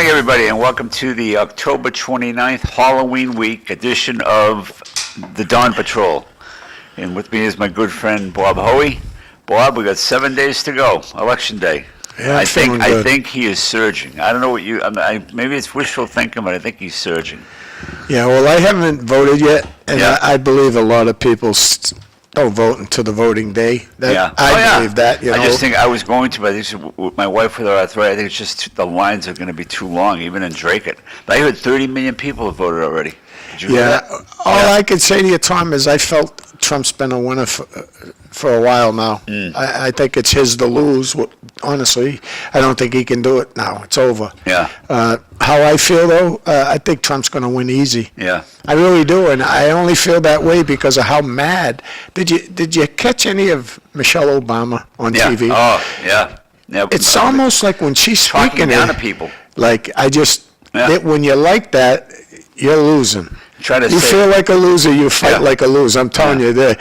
morning, everybody, and welcome to the October 29th Halloween week edition of the Dawn Patrol. And with me is my good friend Bob Hoey. Bob, we got 7 days to go, Election Day. Yeah, I think he is surging. I don't know what you. Maybe it's wishful thinking, but I think he's surging. Yeah, well, I haven't voted yet, and Yeah. I believe a lot of people don't vote until the voting day. I believe that. I just think I was going to, but I think with my wife with her arthritis, I think it's just the lines are going to be too long, even in Drake. But I heard 30 million people have voted already. Did you hear that? All I could say to you, Tom, is I felt Trump's been a winner for a while now. I think it's his to lose. Honestly, I don't think he can do it now. It's over. Yeah. How I feel, though, I think Trump's going to win easy. Yeah. I really do, and I only feel that way because of how mad. Did you catch any of Michelle Obama on TV? Oh, yeah. Yeah. It's almost like when she's talking speaking down to people. Like, Yeah. when you're like that, you're losing. You feel like a loser, you fight like a loser. I'm telling you that.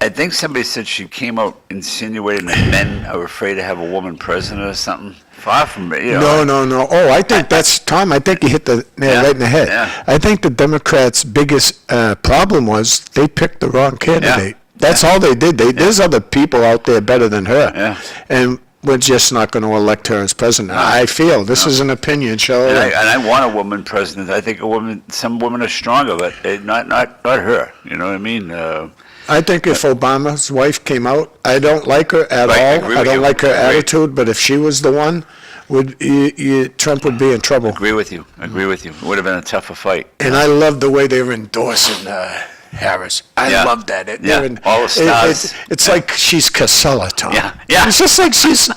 I think somebody said she came out insinuating that men are afraid to have a woman president or something. Far from it, No. Oh, I think that's, Tom, I think you hit the nail right in the head. Yeah. I think the Democrats' biggest problem was they picked the wrong candidate. That's all they did. There's other people out there better than her. Yeah. And we're just not going to elect her as president. I feel this is an opinion show. And I want a woman president. I think some women are stronger, but not her. You know what I mean? I think if Obama's wife came out, I don't like her at all. I don't like her attitude, but if she was the one, Trump would be in trouble. Agree with you. It would have been a tougher fight. And I love the way they were endorsing Harris. I love that. All the stars. It's like she's Casella, Tom. Yeah. It's just like she's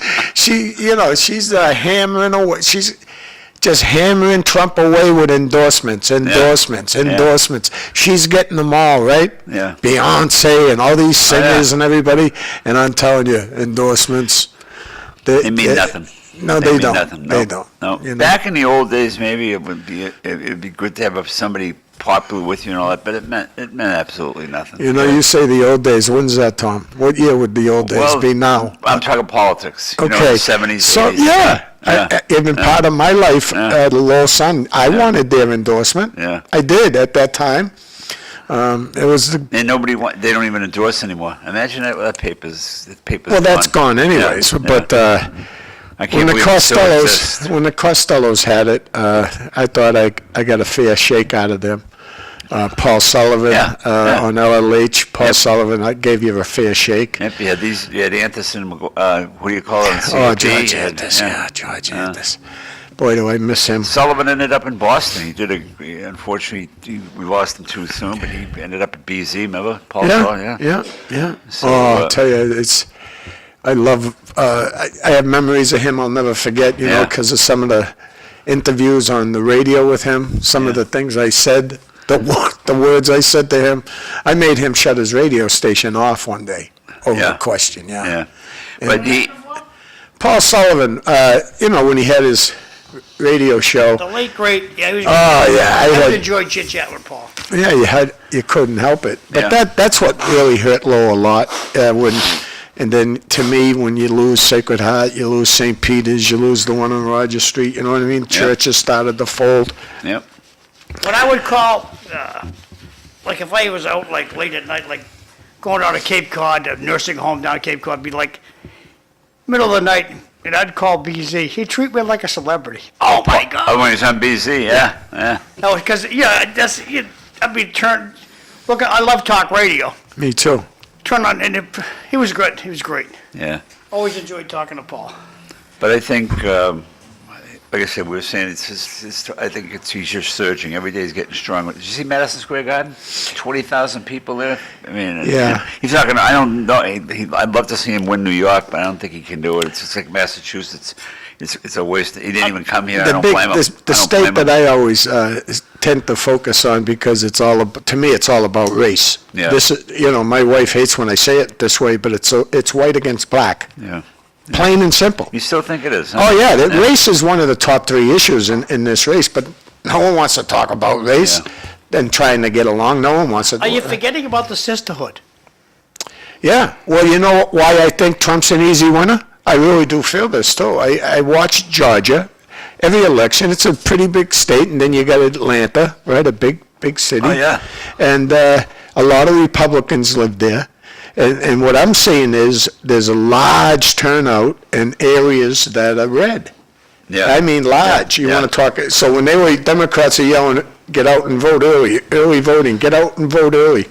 hammering away. She's just hammering Trump away with endorsements. She's getting them all, right? Yeah. Beyonce and all these singers and everybody. And I'm telling you, endorsements. They mean nothing. No, they don't. Nothing. No. They don't. No. You know? Back in the old days, maybe it'd be good to have somebody popular with you and all that, but it meant absolutely nothing. You say the old days. When's that, Tom? What year would the old days be now? I'm talking politics. Okay. The 70s, so 80s. Even part of my life, the little son, I wanted their endorsement. Yeah. I did at that time. It was and they don't even endorse anymore. Imagine that paper's well, that's gone anyways. Yeah. But when the Costellos had it, I thought I got a fair shake out of them. Paul Sullivan on LLH. Paul Sullivan, I gave you a fair shake. Yep, you had Anthes and who do you call it? George Anthes. George Anthes. Boy, do I miss him. Sullivan ended up in Boston. Unfortunately, we lost him too soon, but he ended up at BZ. Remember, Paul Sullivan? Yeah. So, I'll tell you, I love. I have memories of him I'll never forget. You know, because of some of the interviews on the radio with him. Some of the things I said. The words I said to him, I made him shut his radio station off one day over a question. Yeah. But Paul Sullivan, when he had his radio show. The late great, he was I enjoyed chit chat with Paul. Yeah, you couldn't help it. But that's what really hurt Lowell a lot. And then to me, when you lose Sacred Heart, you lose St. Peter's, you lose the one on Roger Street. You know what I mean? Churches started to fold. Yep. What I would call, like if I was out like late at night, like going down to Cape Cod, a nursing home down at Cape Cod, be like middle of the night, and I'd call BZ. He'd treat me like a celebrity. Oh my God! Oh, when he's on BZ, yeah. No, because I'd be turned. Look, I love talk radio. Me too. Turn on, and he was good. He was great. Yeah. Always enjoyed talking to Paul. But I think, like I said, we were saying, I think he's just surging. Every day he's getting stronger. Did you see Madison Square Garden? 20,000 people there. I mean, he's not going to, I don't know. I'd love to see him win New York, but I don't think he can do it. It's just like Massachusetts. It's a waste. He didn't even come here. I don't blame him. The state that I always tend to focus on because it's all to me it's all about race. Yeah. This is, my wife hates when I say it this way, but it's white against black. Yeah. Plain and simple. You still think it is? Huh? Oh yeah, race is one of the top 3 issues in this race, but no one wants to talk about race and trying to get along. No one wants to. Are you forgetting about the sisterhood? Yeah. Well, you know why I think Trump's an easy winner? I really do feel this too. I watched Georgia, every election. It's a pretty big state, and then you got Atlanta, right? A big city. Oh, yeah. And a lot of Republicans live there. And what I'm saying is there's a large turnout in areas that are red. Yeah. I mean large. You Yeah. want to talk, so when Democrats are yelling, get out and vote early voting, get out and vote early.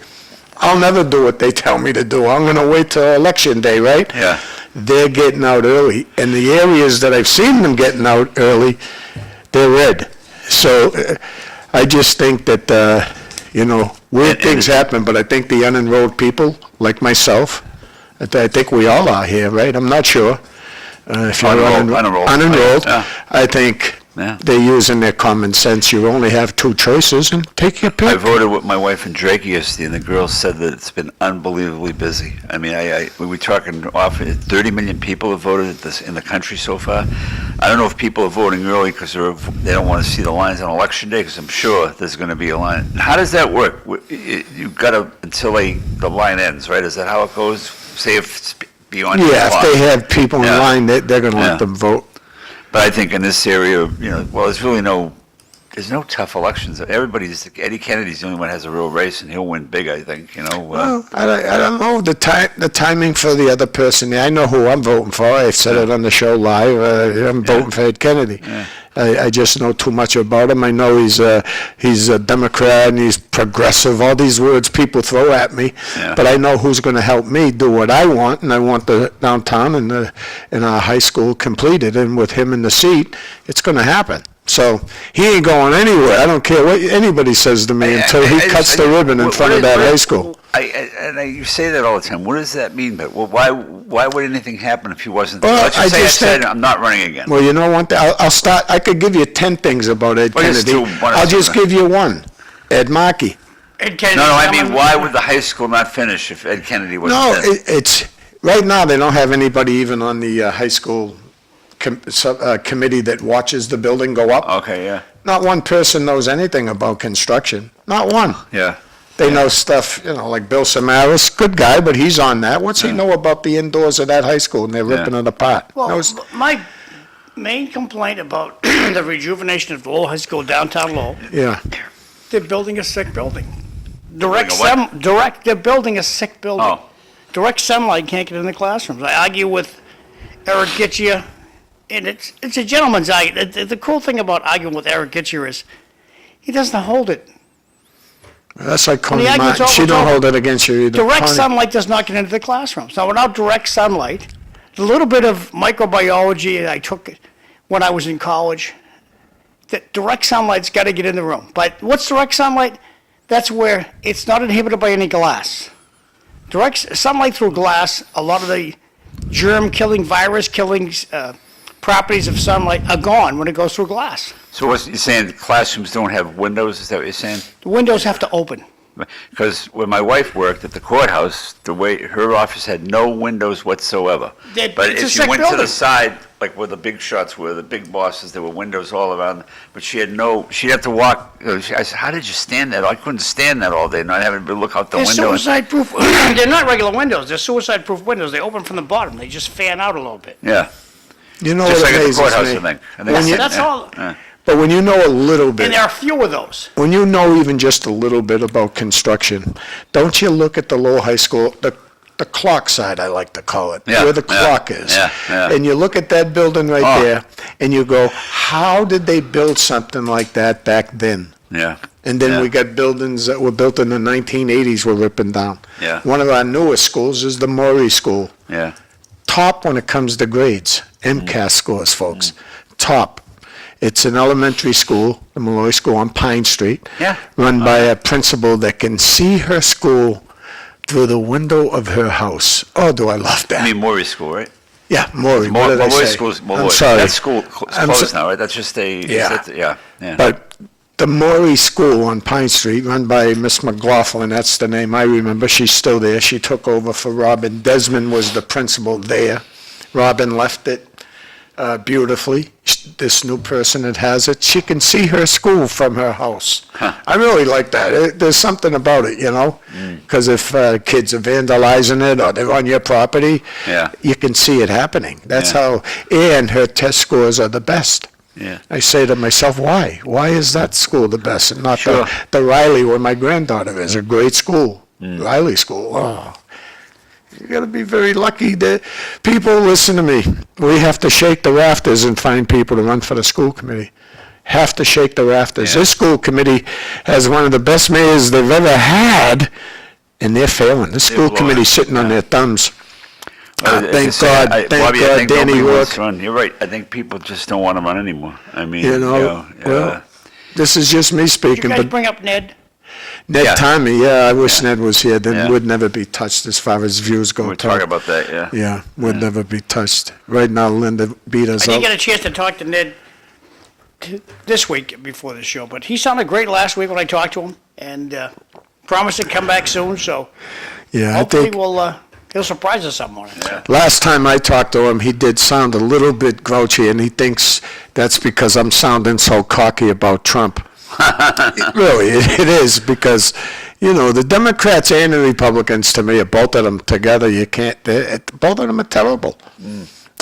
I'll never do what they tell me to do. I'm going to wait till election day, right? Yeah. They're getting out early. And the areas that I've seen them getting out early, they're red. So I just think that, weird things happen, but I think the unenrolled people, like myself, I think we all are here, right? I'm not sure. If you're unenrolled, Yeah. I think Yeah. they're using their common sense. You only have two choices, and take your pick. I voted with my wife in Drake yesterday, and the girls said that it's been unbelievably busy. I mean, we were talking often, 30 million people have voted in the country so far. I don't know if people are voting early because they don't want to see the lines on election day, because I'm sure there's going to be a line. How does that work? You've got to, until the line ends, right? Is that how it goes? Say if it's beyond 10 Yeah, if o'clock. they have people in Yeah. line, they're going to Yeah. let them vote. But I think in this area, there's really there's no tough elections. Eddie Kennedy's the only one that has a real race, and he'll win big, I think, Well, I don't know the timing for the other person. I know who I'm voting for. I said it on the show live. I'm voting for Ed Kennedy. Yeah. I just know too much about him. I know he's a Democrat and he's progressive. All these words people throw at me, Yeah. but I know who's going to help me do what I want, and I want the downtown and our high school completed. And with him in the seat, it's going to happen. So he ain't going anywhere. I don't care what anybody says to me until he cuts the ribbon in front of that high school. You say that all the time. What does that mean? But why would anything happen if he wasn't? Well, Let's just I say just I said think- I'm not running again. Well, you know what? I'll start. I could give you 10 things about Ed Well, just Kennedy. do one or I'll two just then. give you one. Ed Markey. Ed Kennedy. No, I mean, why would the high school not finish if Ed Kennedy wasn't No, there? it's right now they don't have anybody even on the high school committee that watches the building go up. Okay, yeah, Not one person knows anything about construction. Not one. yeah. They know stuff, like Bill Samaras, good guy, but he's on that. What's he know about the indoors of that high school? And they're ripping it apart. Well, Knows- my main complaint about the rejuvenation of the Lowell High School downtown Lowell, yeah. they're building a sick building. Building a what? They're building a sick building. Oh. Direct sunlight can't get in the classrooms. I argue with Eric Gitchia, and it's a gentleman's argument. The cool thing about arguing with Eric Gitchia is he doesn't hold it. That's like Connie the argument's Martin. She over, don't it's hold it against you either. Direct Connie. sunlight does not get into the classrooms. Now, without direct sunlight, the little bit of microbiology I took when I was in college, that direct sunlight's got to get in the room. But what's direct sunlight? That's where it's not inhibited by any glass. Direct sunlight through glass, a lot of the germ-killing, virus-killing properties of sunlight are gone when it goes through glass. So what you're saying? Classrooms don't have windows? Is that what you're saying? The windows have to open. Because when my wife worked at the courthouse, the way her office had no windows whatsoever. But It's a if you sick went to the building. side, like where the big shots were, the big bosses, there were windows all around. But she'd have to walk. I said, how did you stand that? I couldn't stand that all day, not having to look out the They're window. suicide-proof. They're not regular windows. They're suicide-proof windows. They open from the bottom. They just fan out a little bit. Yeah, You know just what like at the amazes courthouse, me? I think. I think That's, it. that's Yeah, all. yeah. But when you know a little bit, And there are few of those. when you know even just a little bit about construction, don't you look at the Lowell High School, the clock side, I like to call it, Yeah, where the yeah, clock is. yeah, yeah. And you look at that building right Oh. there, and you go, how did they build something like that back then? Yeah. And then Yeah. we got buildings that were built in the 1980s we're ripping down. Yeah. One of our newest schools is the Maury School. Yeah. Top when it comes to grades, MCAS scores, folks. Top. It's an elementary school, the Malloy School on Pine Street. Yeah. Run by a principal that can see her school through the window of her house. Oh, do I love that. I mean, Maury School, right? Yeah, Maury, what did I Malloy say? School's Malloy. I'm sorry. That school is I'm closed so- now, right? That's just a. Yeah. Yeah. But the Maury School on Pine Street, run by Miss McLaughlin, that's the name I remember. She's still there. She took over for Robin. Desmond was the principal there. Robin left it beautifully. This new person that has it, she can see her school from her house. Huh. I really like that. There's something about it, because if kids are vandalizing it or they're on your property, Yeah. you can see it happening. That's Yeah. how, and her test scores are the best. Yeah. I say to myself, why? Why is that school the best and not Sure. the Riley where my granddaughter is? A great school. Riley School. Oh. You got to be very lucky that people listen to me. We have to shake the rafters and find people to run for the school committee. Have to shake the rafters. Yeah. This school committee has one of the best mayors they've ever had, and they're failing. This school blowing committee's it. sitting on their thumbs. Thank God, Bobby, thank I God think Danny nobody wants to Rourke. run. You're right. I think people just don't want to run anymore. I mean, Well, this is just me Did you speaking, guys but bring up Ned? Ned Yeah. Tarmey, I wish Ned was here, then Yeah. would never be touched as far as views go. we're talking about that, yeah. Yeah, would never be touched. Right now, Linda beat I us didn't out. get a chance to talk to Ned this week before the show, but he sounded great last week when I talked to him, and promised to come back soon, so Yeah, I hopefully think he'll surprise us some morning. Yeah. last time I talked to him, he did sound a little bit grouchy, and he thinks that's because I'm sounding so cocky about Trump. Really, it is, because, the Democrats and the Republicans, to me, are both of them together. You can't, both of them are terrible.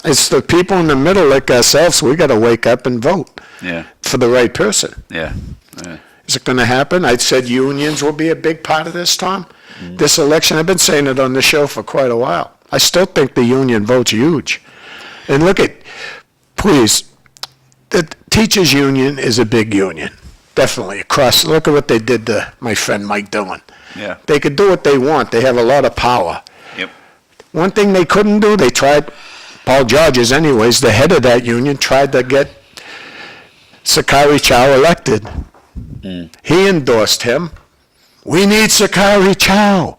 It's the people in the middle like ourselves, we got to wake up and vote Yeah, for the right person. yeah, yeah. Is it going to happen? I said unions will be a big part of this, Tom. This election, I've been saying it on the show for quite a while. I still think the union vote's huge. And please, the teachers' union is a big union. Definitely. Look at what they did to my friend Mike Dillon. Yeah. They could do what they want. They have a lot of power. Yep. One thing they couldn't do, they tried, Paul Georges anyways, the head of that union, tried to get Sakari Chow elected. He endorsed him. We need Sakari Chow.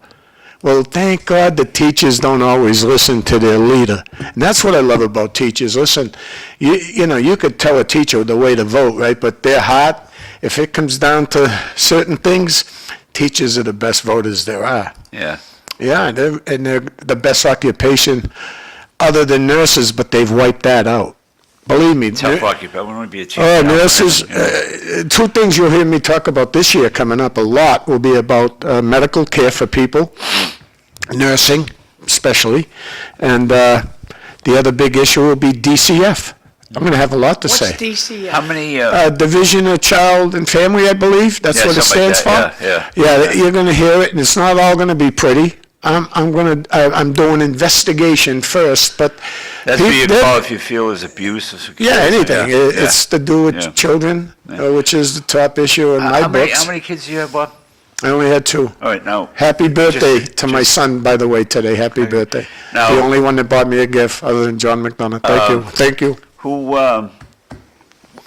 Well, thank God the teachers don't always listen to their leader. And that's what I love about teachers. Listen, you could tell a teacher the way to vote, right? But their heart, if it comes down to certain things, teachers are the best voters there are. Yeah. Yeah, they're the best occupation other than nurses, but they've wiped that out. Believe me. Tough occupation. I want to be a teacher. Oh, nurses, two things you'll hear me talk about this year coming up a lot will be about medical care for people, nursing especially, and the other big issue will be DCF. I'm going to have a lot to What's say. DC? How many, Division of Child and Family, I believe. That's Yeah, what it something like stands for. that, Yeah, you're going to hear it, and it's not all going to be pretty. I'm doing investigation first, but that's what you call if you feel is abuse or security. yeah, anything. It's to do with Yeah. children, which is the top issue in my how books. many kids do you have, Bob? I only had two. All right, now. Happy birthday Just- to my son, by the way, today. Happy birthday. Now- The only one that bought me a gift other than John McDonough. Thank you. Thank you. Who,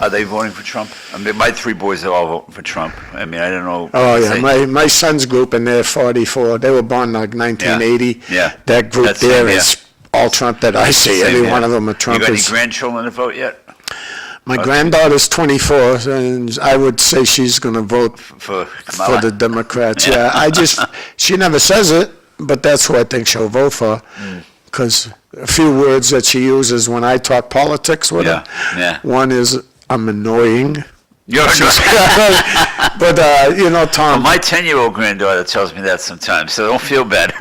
are they voting for Trump? I mean, my three boys are all voting for Trump. I mean, I don't know. Oh, yeah. My son's group, and they're 44. They were born like 1980. Yeah. That group That's there same, is all Trump that I see. Every one of them are You got any Trumpers. grandchildren to vote yet? My granddaughter's 24, and I would say she's going to vote For for Kamala? the Democrats. Yeah, she never says it, but that's who I think she'll vote for. Because a few words that she uses when I talk politics with her. Yeah. One is, I'm annoying. You're But, Tom, My 10-year-old granddaughter tells me that sometimes, so don't feel bad.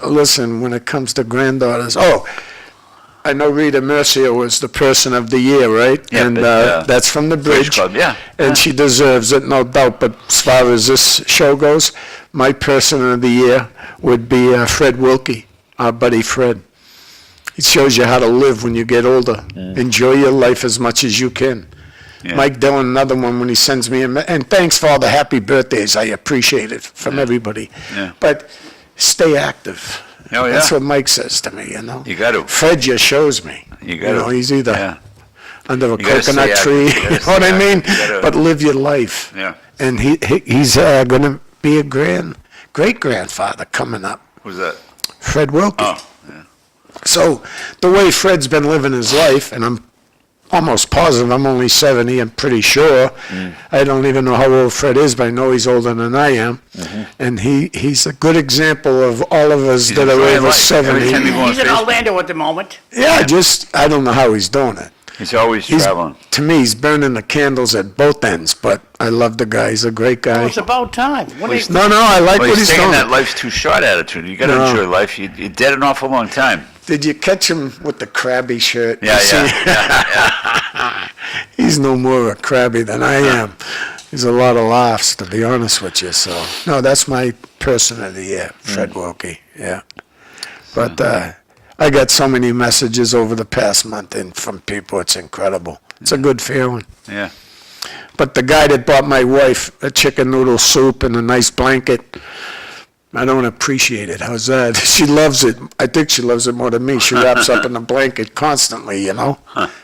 listen, when it comes to granddaughters, I know Rita Mercier was the person of the year, right? Yeah, And but, that's from the Bridge. Club, yeah. And she deserves it, no doubt. But as far as this show goes, my person of the year would be Fred Wilkie, our buddy Fred. It shows you how to live when you get older. Enjoy your life as much as you can. Yeah. Mike Dillon, another one, when he sends me and thanks for all the happy birthdays. I appreciate it from everybody. Yeah. But stay active. Oh, yeah. That's what Mike says to me, You got to. Fred just shows me. You got to. He's either Yeah. under a You gotta coconut stay tree, active. You you gotta know what stay I mean? active. You gotta- But live your life. Yeah. And he's going to be a great-grandfather coming up, Who's that? Fred Wilkie. Oh, yeah. So the way Fred's been living his life, and I'm almost positive, I'm only 70, I'm pretty sure. I don't even know how old Fred is, but I know he's older than I am. And he's a good example of all of us He's that are enjoying over life. 70. Every time he goes- He's in Facebook. Orlando at the moment. Yeah, I don't know how he's doing it. He's always He's, traveling. to me, he's burning the candles at both ends, but I love the guy. He's a great guy. Well, it's about time. No, I like Well, what he's he's taking doing. that life's too short attitude. You got to No. enjoy life. You're dead an awful long time. Did you catch him with the crabby shirt? Yeah, You see? yeah. He's no more a crabby than I am. He's a lot of laughs, to be honest with you. So, no, that's my person of the year, Fred Wilkie. Yeah. But I got so many messages over the past month and from people. It's incredible. It's a good feeling. Yeah. But the guy that bought my wife a chicken noodle soup and a nice blanket, I don't appreciate it. How's that? She loves it. I think she loves it more than me. She wraps up in a blanket constantly, you know.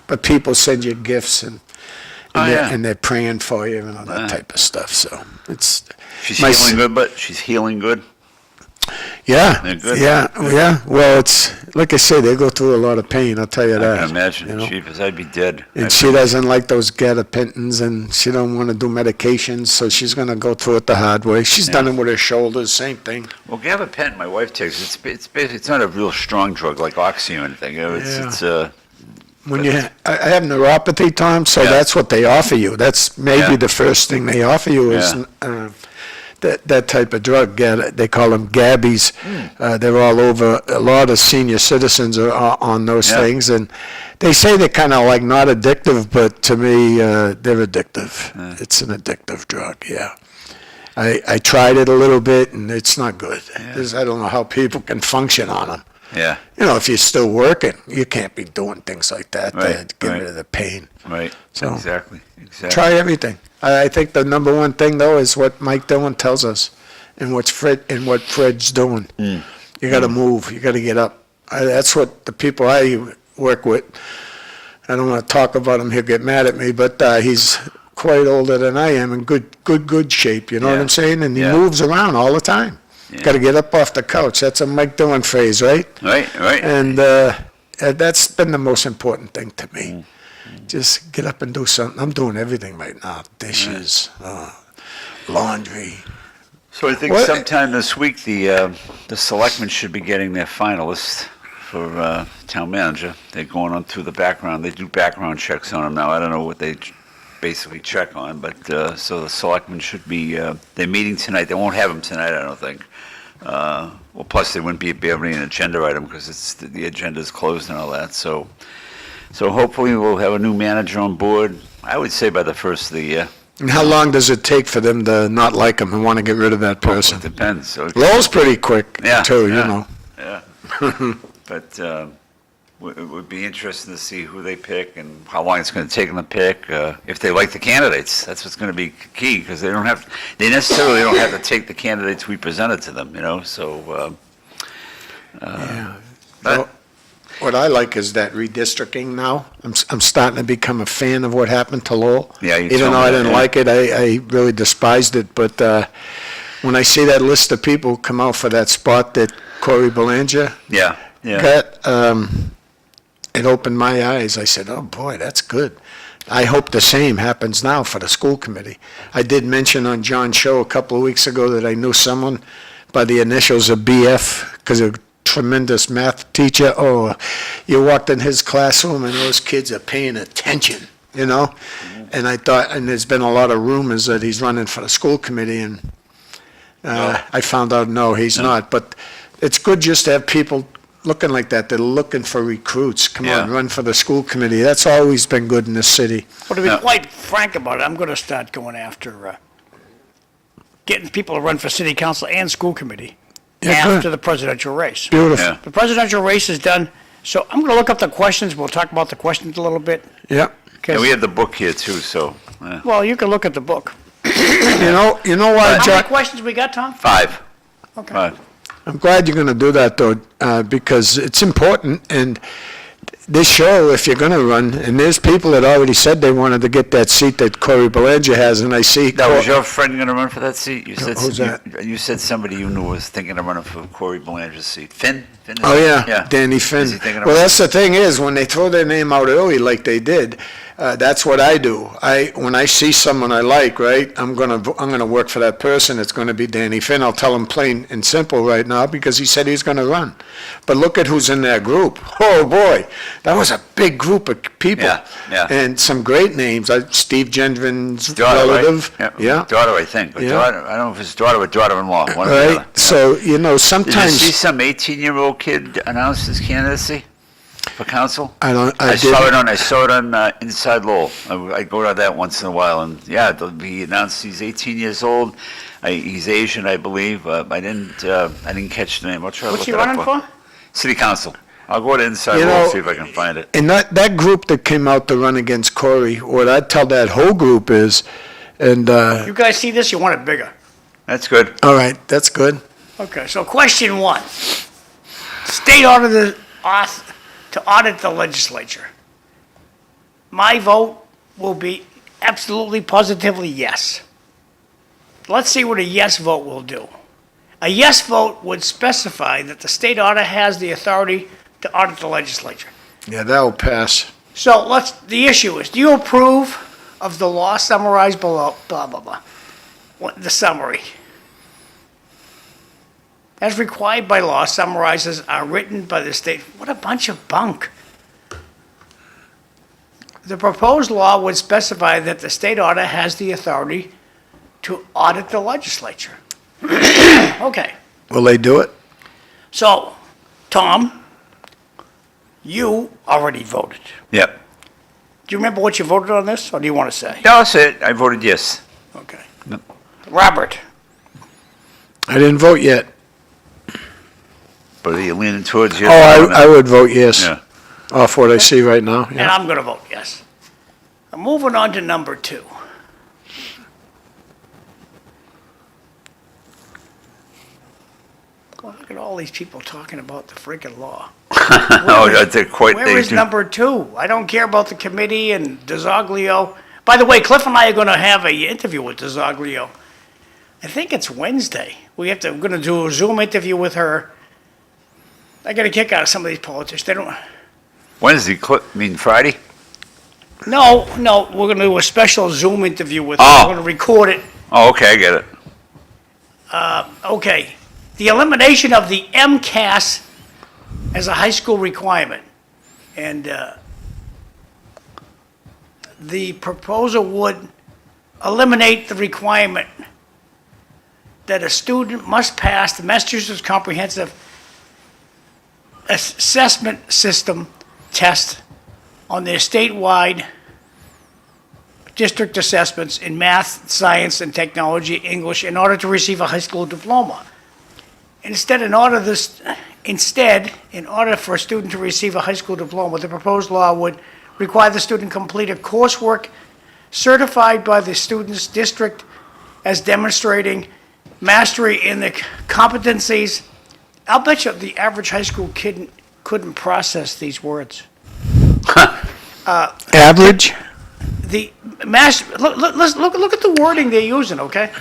But people send you gifts and they're praying for you and all that type of stuff. So it's She's healing good, but she's healing good. Yeah, They're good. yeah. Well, it's like I say, they go through a lot of pain. I'll tell you that. I can imagine. you know? Jeepers, I'd be dead. And she doesn't like those gabapentins, and she don't want to do medications, so she's going to go through it the hard way. She's done it with her shoulders, same thing. Well, gabapentin, my wife takes. It's basically, it's not a real strong drug like Oxy or anything. You know, it's When I have neuropathy, Tom, so that's what they offer you. That's maybe the first thing they offer you is that type of drug. They call them Gabbies. They're all over. A lot of senior citizens are on those things, and they say they're kind of like not addictive, but to me, they're addictive. It's an addictive drug, I tried it a little bit, and it's not good. I don't know how people can function on them. Yeah. You know, if you're still working, you can't be doing things like that to get rid of the pain. Right. So Exactly. try everything. I think the number one thing though is what Mike Dillon tells us, and what Fred's doing. You got to move. You got to get up. That's what the people I work with. I don't want to talk about him. He'll get mad at me, but he's quite older than I am in good shape. You know what I'm saying? And he moves around all the time. Got to get up off the couch. That's a Mike Dillon phrase, right? Right. And that's been the most important thing to me. Just get up and do something. I'm doing everything right now. Dishes, laundry. So I think sometime this week the selectmen should be getting their finalists for town manager. They're going on through the background. They do background checks on them now. I don't know what they basically check on, but so the selectmen should be. They're meeting tonight. They won't have them tonight, I don't think. Well, plus they wouldn't be able to an agenda item because the agenda is closed and all that. So hopefully we'll have a new manager on board. I would say by the first of the year. And how long does it take for them to not like him and want to get rid of that person? It depends. So Lowell's pretty quick, too, you know. Yeah. But it would be interesting to see who they pick and how long it's going to take them to pick. If they like the candidates, that's what's going to be key because they necessarily don't have to take the candidates we presented to them, you know. So. Well, what I like is that redistricting now. I'm starting to become a fan of what happened to Lowell. Yeah, even though I didn't like it, I really despised it. But when I see that list of people come out for that spot that Corey Belanger got, it opened my eyes. I said, oh boy, that's good. I hope the same happens now for the school committee. I did mention on John's show a couple of weeks ago that I knew someone by the initials of BF because of tremendous math teacher. Oh, you walked in his classroom and those kids are paying attention, you know? And I thought, and there's been a lot of rumors that he's running for the school committee, and I found out, no, he's not. But it's good just to have people looking like that. They're looking for recruits. Come on, run for the school committee. That's always been good in this city. Well, to be quite frank about it, I'm going to start going after getting people to run for city council and school committee. After the presidential race. Beautiful. Yeah. The presidential race is done, so I'm going to look up the questions. We'll talk about the questions a little bit. Yeah. And we have the book here too, so. Well, you can look at the book. You know why, How John? many questions we got, Tom? 5. Okay. 5. I'm glad you're going to do that, though, because it's important. And this show, if you're going to run, and there's people that already said they wanted to get that seat that Corey Belanger has, and I see. Now, was your friend going to run for that seat? You said who's that? You said somebody you knew was thinking of running for Corey Belanger's seat. Finn? Oh, yeah, Danny Finn. Is he thinking of Well, that's the thing is, when they throw their name out early like they did, That's what I do. When I see someone I like, right, I'm gonna work for that person. It's gonna be Danny Finn. I'll tell him plain and simple right now because he said he's gonna run. But look at who's in that group. Oh boy, that was a big group of people. Yeah. And some great names. Steve Gendron's Daughter, relative. right? Yeah. Daughter, I think. Or Yeah. daughter, I don't know if it's daughter or daughter-in-law. One or the other. Right. So Did you see sometimes some 18-year-old kid announce his candidacy for council? I saw it on Inside Lowell. I go to that once in a while, and yeah, he announced he's 18 years old. He's Asian, I believe. I didn't catch the name. I'll try to What's look he it up. running for? City Council. I'll go to Inside You Lowell know, and see if I can find it. And that group that came out to run against Corey, what I'd tell that whole group is, and You guys see this? You want it bigger. That's good. all right, that's good. Okay, so question 1. State auditor to audit the legislature. My vote will be absolutely positively yes. Let's see what a yes vote will do. A yes vote would specify that the state auditor has the authority to audit the legislature. Yeah, that'll pass. So the issue is, do you approve of the law summarized below, blah, blah, blah? The summary. As required by law, summarizes are written by the state. What a bunch of bunk. The proposed law would specify that the state auditor has the authority to audit the legislature. Okay, Will they do it? so, Tom, you already voted. Yep. Do you remember what you voted on this, or do you want to say? No, that's it. I voted yes. Okay. Yep. Robert, I didn't vote yet. But are you leaning towards yes? Oh, I would vote yes. Yeah. Off what I see right now. and Yeah. I'm going to vote yes. I'm moving on to number 2. Well, look at all these people talking about the freaking law. Oh, they're quite. Where they is do. number 2? I don't care about the committee and DeZoglio. By the way, Cliff and I are going to have an interview with DeZoglio. I think it's Wednesday. We're going to do a Zoom interview with her. I get a kick out of some of these politicians. They don't. Wednesday, Friday? No, we're going to do a special Zoom interview with her. Oh. We're going to record it. Oh, okay, I get it. Okay. The elimination of the MCAS as a high school requirement. And the proposal would eliminate the requirement that a student must pass the Massachusetts Comprehensive Assessment System test on their statewide district assessments in math, science, and technology, English, in order to receive a high school diploma. Instead, in order for a student to receive a high school diploma, the proposed law would require the student complete a coursework certified by the student's district as demonstrating mastery in the competencies. I'll bet you the average high school kid couldn't process these words. Average? The look at the wording they're using, okay?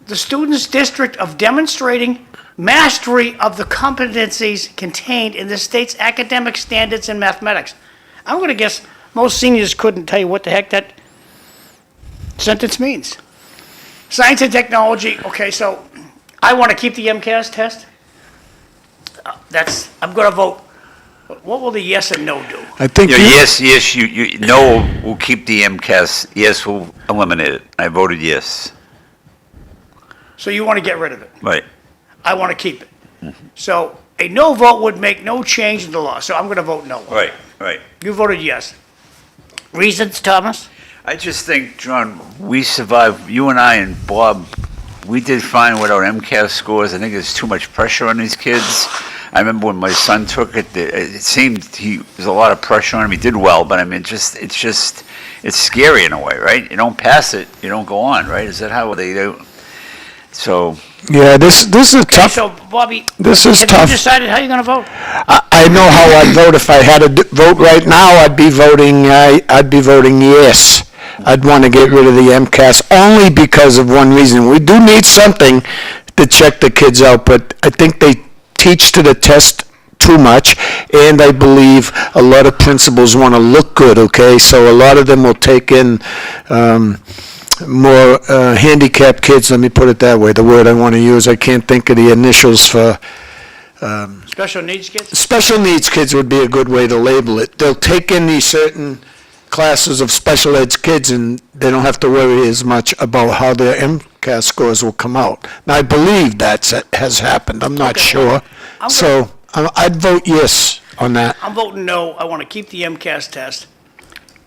The student's district of demonstrating mastery of the competencies contained in the state's academic standards in mathematics. I'm going to guess most seniors couldn't tell you what the heck that sentence means. Science and technology, okay, so I want to keep the MCAS test. I'm going to vote. What will the yes and no do? I think Yes, no, we'll keep the MCAS. Yes, we'll eliminate it. I voted yes. So you want to get rid of it. Right. I want to keep it. So a no vote would make no change in the law, so I'm going to vote no. Right. You voted yes. Reasons, Thomas? I just think, John, we survived, you and I and Bob, we did fine with our MCAS scores. I think there's too much pressure on these kids. I remember when my son took it, it seemed there's a lot of pressure on him. He did well, but I mean, it's scary in a way, right? You don't pass it, you don't go on, right? Is that how they do? So. Yeah, this is tough. So, Bobby, This is have tough. you decided how you're going to vote? I know how I'd vote if I had to vote right now. I'd be voting yes. I'd want to get rid of the MCAS only because of one reason. We do need something to check the kids out, but I think they teach to the test too much, and I believe a lot of principals want to look good, okay? So a lot of them will take in more handicapped kids, let me put it that way, the word I want to use. I can't think of the initials for... Special needs kids? Special needs kids would be a good way to label it. They'll take in these certain classes of special ed kids, and they don't have to worry as much about how their MCAS scores will come out. Now, I believe that has happened. I'm not sure. So I'd vote yes on that. I'm voting no. I want to keep the MCAS test.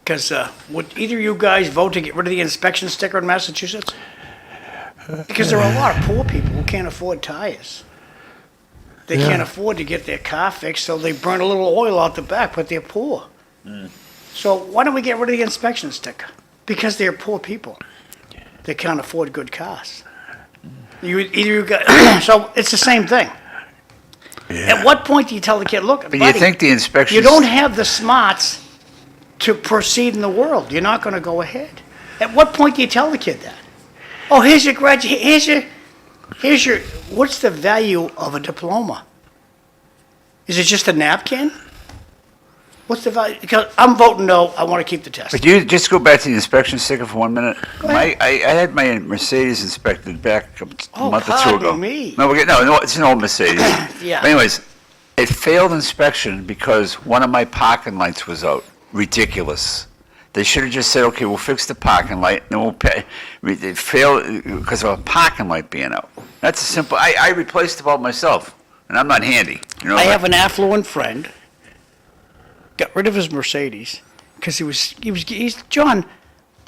Because would either of you guys vote to get rid of the inspection sticker in Massachusetts? Because there are a lot of poor people who can't afford tires. They can't afford to get their car fixed, so they burn a little oil out the back, but they're poor. So why don't we get rid of the inspection sticker? Because they're poor people. They can't afford good cars. So it's the same thing. At what point do you tell the kid, look, But buddy, you think the inspection... you don't have the smarts to proceed in the world. You're not going to go ahead. At what point do you tell the kid that? Oh, here's your, what's the value of a diploma? Is it just a napkin? What's the value? Because I'm voting no, I want to keep the test. But you just go back to the inspection sticker for 1 minute. Go ahead. I had my Mercedes inspected back a month or two pardon ago. me. No, it's an old Mercedes. Yeah. But anyways, it failed inspection because one of my parking lights was out. Ridiculous. They should have just said, okay, we'll fix the parking light, and we'll pay. It failed because of a parking light being out. That's a simple. I replaced the bulb myself, and I'm not handy. I have an affluent friend, got rid of his Mercedes, because he's, John,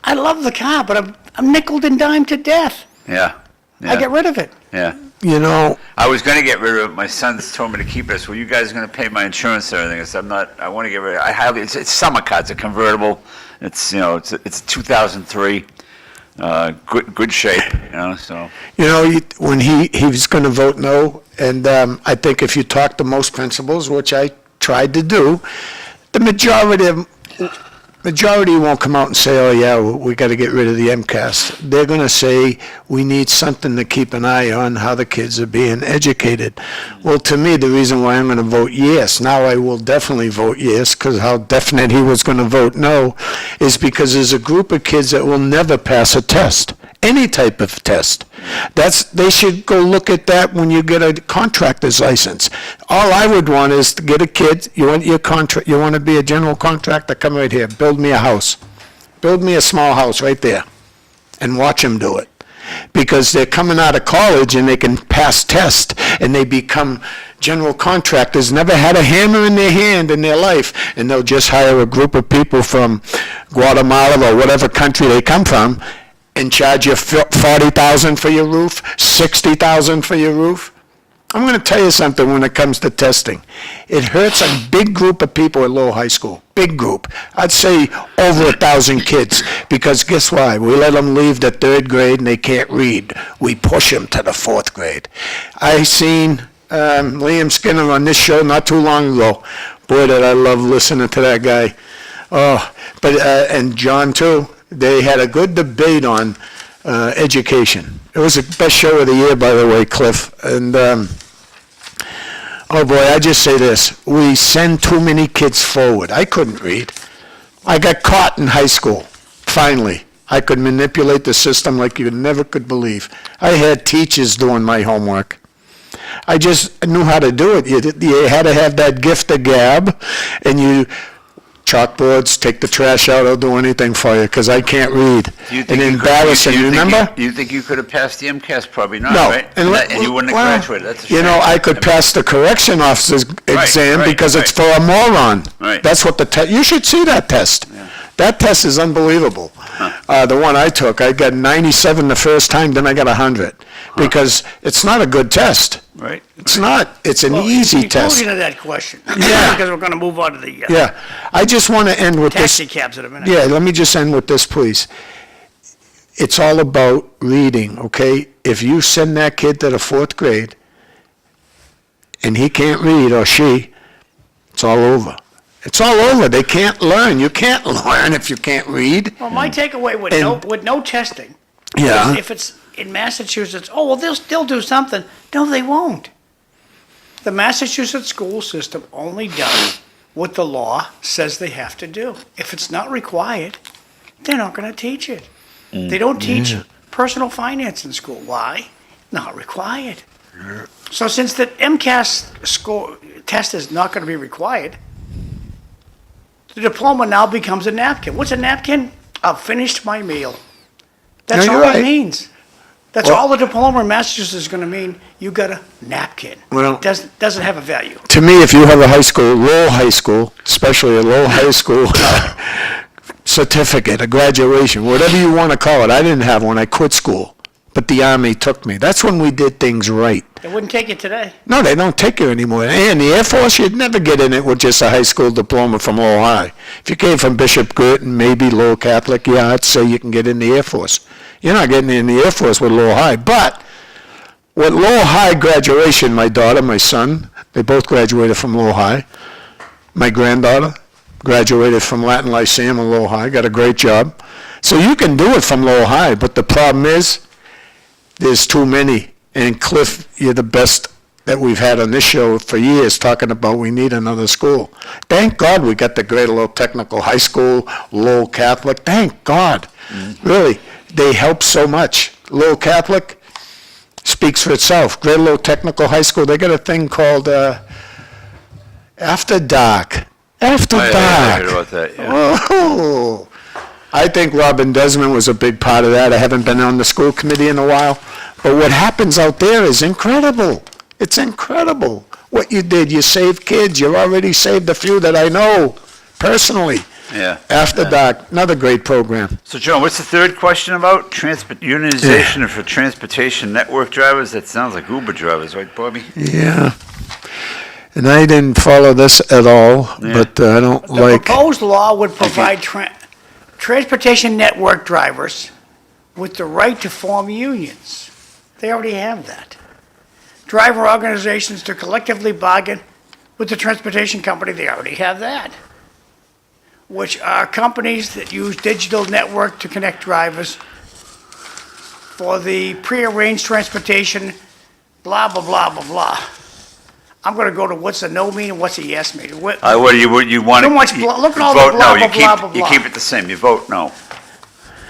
I love the car, but I'm nickeled and dimed to death. Yeah. I get rid of it. Yeah. You know, I was going to get rid of it. My sons told me to keep it. So, you guys are going to pay my insurance and everything. I said, I want to get rid of it. It's summer car. It's a convertible. It's, it's 2003. Good shape, so. When he was going to vote no, and I think if you talk to most principals, which I tried to do, the majority won't come out and say, oh, yeah, we got to get rid of the MCAS. They're going to say, we need something to keep an eye on how the kids are being educated. Well, to me, the reason why I'm going to vote yes, now I will definitely vote yes, because how definite he was going to vote no, is because there's a group of kids that will never pass a test, any type of test. They should go look at that when you get a contractor's license. All I would want is to get a kid, you want to be a general contractor, come right here, build me a house. Build me a small house right there, and watch them do it. Because they're coming out of college and they can pass tests, and they become general contractors, never had a hammer in their hand in their life, and they'll just hire a group of people from Guatemala or whatever country they come from, and charge you $40,000 for your roof, $60,000 for your roof. I'm going to tell you something when it comes to testing. It hurts a big group of people at Lowell High School, big group. I'd say over 1,000 kids, because guess why? We let them leave the 3rd grade and they can't read. We push them to the 4th grade. I seen Liam Skinner on this show not too long ago. Boy, did I love listening to that guy. Oh, and John too. They had a good debate on education. It was the best show of the year, by the way, Cliff. And, oh boy, I just say this. We send too many kids forward. I couldn't read. I got caught in high school, finally. I could manipulate the system like you never could believe. I had teachers doing my homework. I just knew how to do it. You had to have that gift of gab, and you... Chalkboards, take the trash out, I'll do anything for you, because I can't read. And embarrassing, remember? You think you could have passed the MCAS? Probably not, No. right? And you wouldn't have graduated, that's a shame. I could pass the correction officer's exam right, because it's right. for a moron. Right. That's what the test, you should see that test. Yeah. That test is unbelievable. The one I took, I got 97 the first time, then I got 100. Because it's not a good test. Right. It's not. It's an easy test. Moving to that question. Yeah. Because we're going to move on to the Yeah. I just want to end with this. taxi cabs in a minute. Yeah, let me just end with this, please. It's all about reading, okay? If you send that kid to the 4th grade and he can't read, or she, it's all over. It's all over. They can't learn. You can't learn if you can't read. Well, my takeaway with no testing, Yeah. is if it's in Massachusetts, oh, well, they'll still do something. No, they won't. The Massachusetts school system only does what the law says they have to do. If it's not required, they're not going to teach it. They don't teach personal finance in school. Why? Not required. So since the MCAS score test is not going to be required, the diploma now becomes a napkin. What's a napkin? I've finished my meal. That's No, all you're it right. means. That's Well- all the diploma in Massachusetts is going to mean. You got a napkin. Well- Doesn't have a value. To me, if you have a low high school, especially a low high school certificate, a graduation, whatever you want to call it, I didn't have one. I quit school, but the Army took me. That's when we did things right. They wouldn't take it today. No, they don't take you anymore. And the Air Force, you'd never get in it with just a high school diploma from Low High. If you came from Bishop Girton, maybe Low Catholic, yeah, I'd say you can get in the Air Force. You're not getting in the Air Force with Low High. But with Low High graduation, my daughter, my son, they both graduated from Low High. My granddaughter graduated from Latin Lyceum and Low High, got a great job. So you can do it from Low High, but the problem is there's too many. And Cliff, you're the best that we've had on this show for years talking about we need another school. Thank God we got the Greater Lowell Technical High School, Lowell Catholic. Thank God. Really, they help so much. Lowell Catholic speaks for itself. Greater Lowell Technical High School, they got a thing called After Dark. After I Dark. heard about that, yeah. Oh, I think Robin Desmond was a big part of that. I haven't been on the school committee in a while. But what happens out there is incredible. It's incredible what you did. You saved kids. You already saved a few that I know personally. Yeah. After Dark, another great program. So, John, what's the third question about? Unionization for transportation network drivers? That sounds like Uber drivers, right, Bobby? Yeah. And I didn't follow this at all, Yeah. but I don't The like. proposed law would provide transportation network drivers with the right to form unions. They already have that. Driver organizations to collectively bargain with the transportation company, they already have that. Which are companies that use digital network to connect drivers for the prearranged transportation, blah, blah, blah, blah, blah. I'm gonna go to what's a no mean and what's a yes mean. What do you want? Too much look at all the vote blah, no. blah, You blah, blah, keep, you blah. keep it the same. You vote no.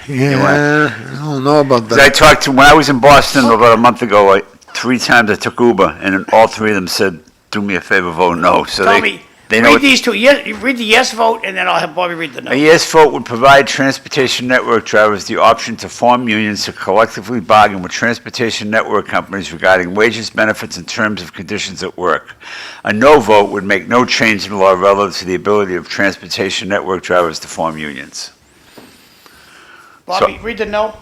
Yeah, I don't know about 'Cause I that. talked to, when I was in Boston about a month ago, 3 times I took Uber, and all 3 of them said, do me a favor, vote no. So Tommy, they know read it. these two. Yes, you read the yes vote, and then I'll have Bobby read the no. A yes vote would provide transportation network drivers the option to form unions to collectively bargain with transportation network companies regarding wages, benefits, and terms of conditions at work. A no vote would make no change in the law relative to the ability of transportation network drivers to form unions. Bobby, read the no.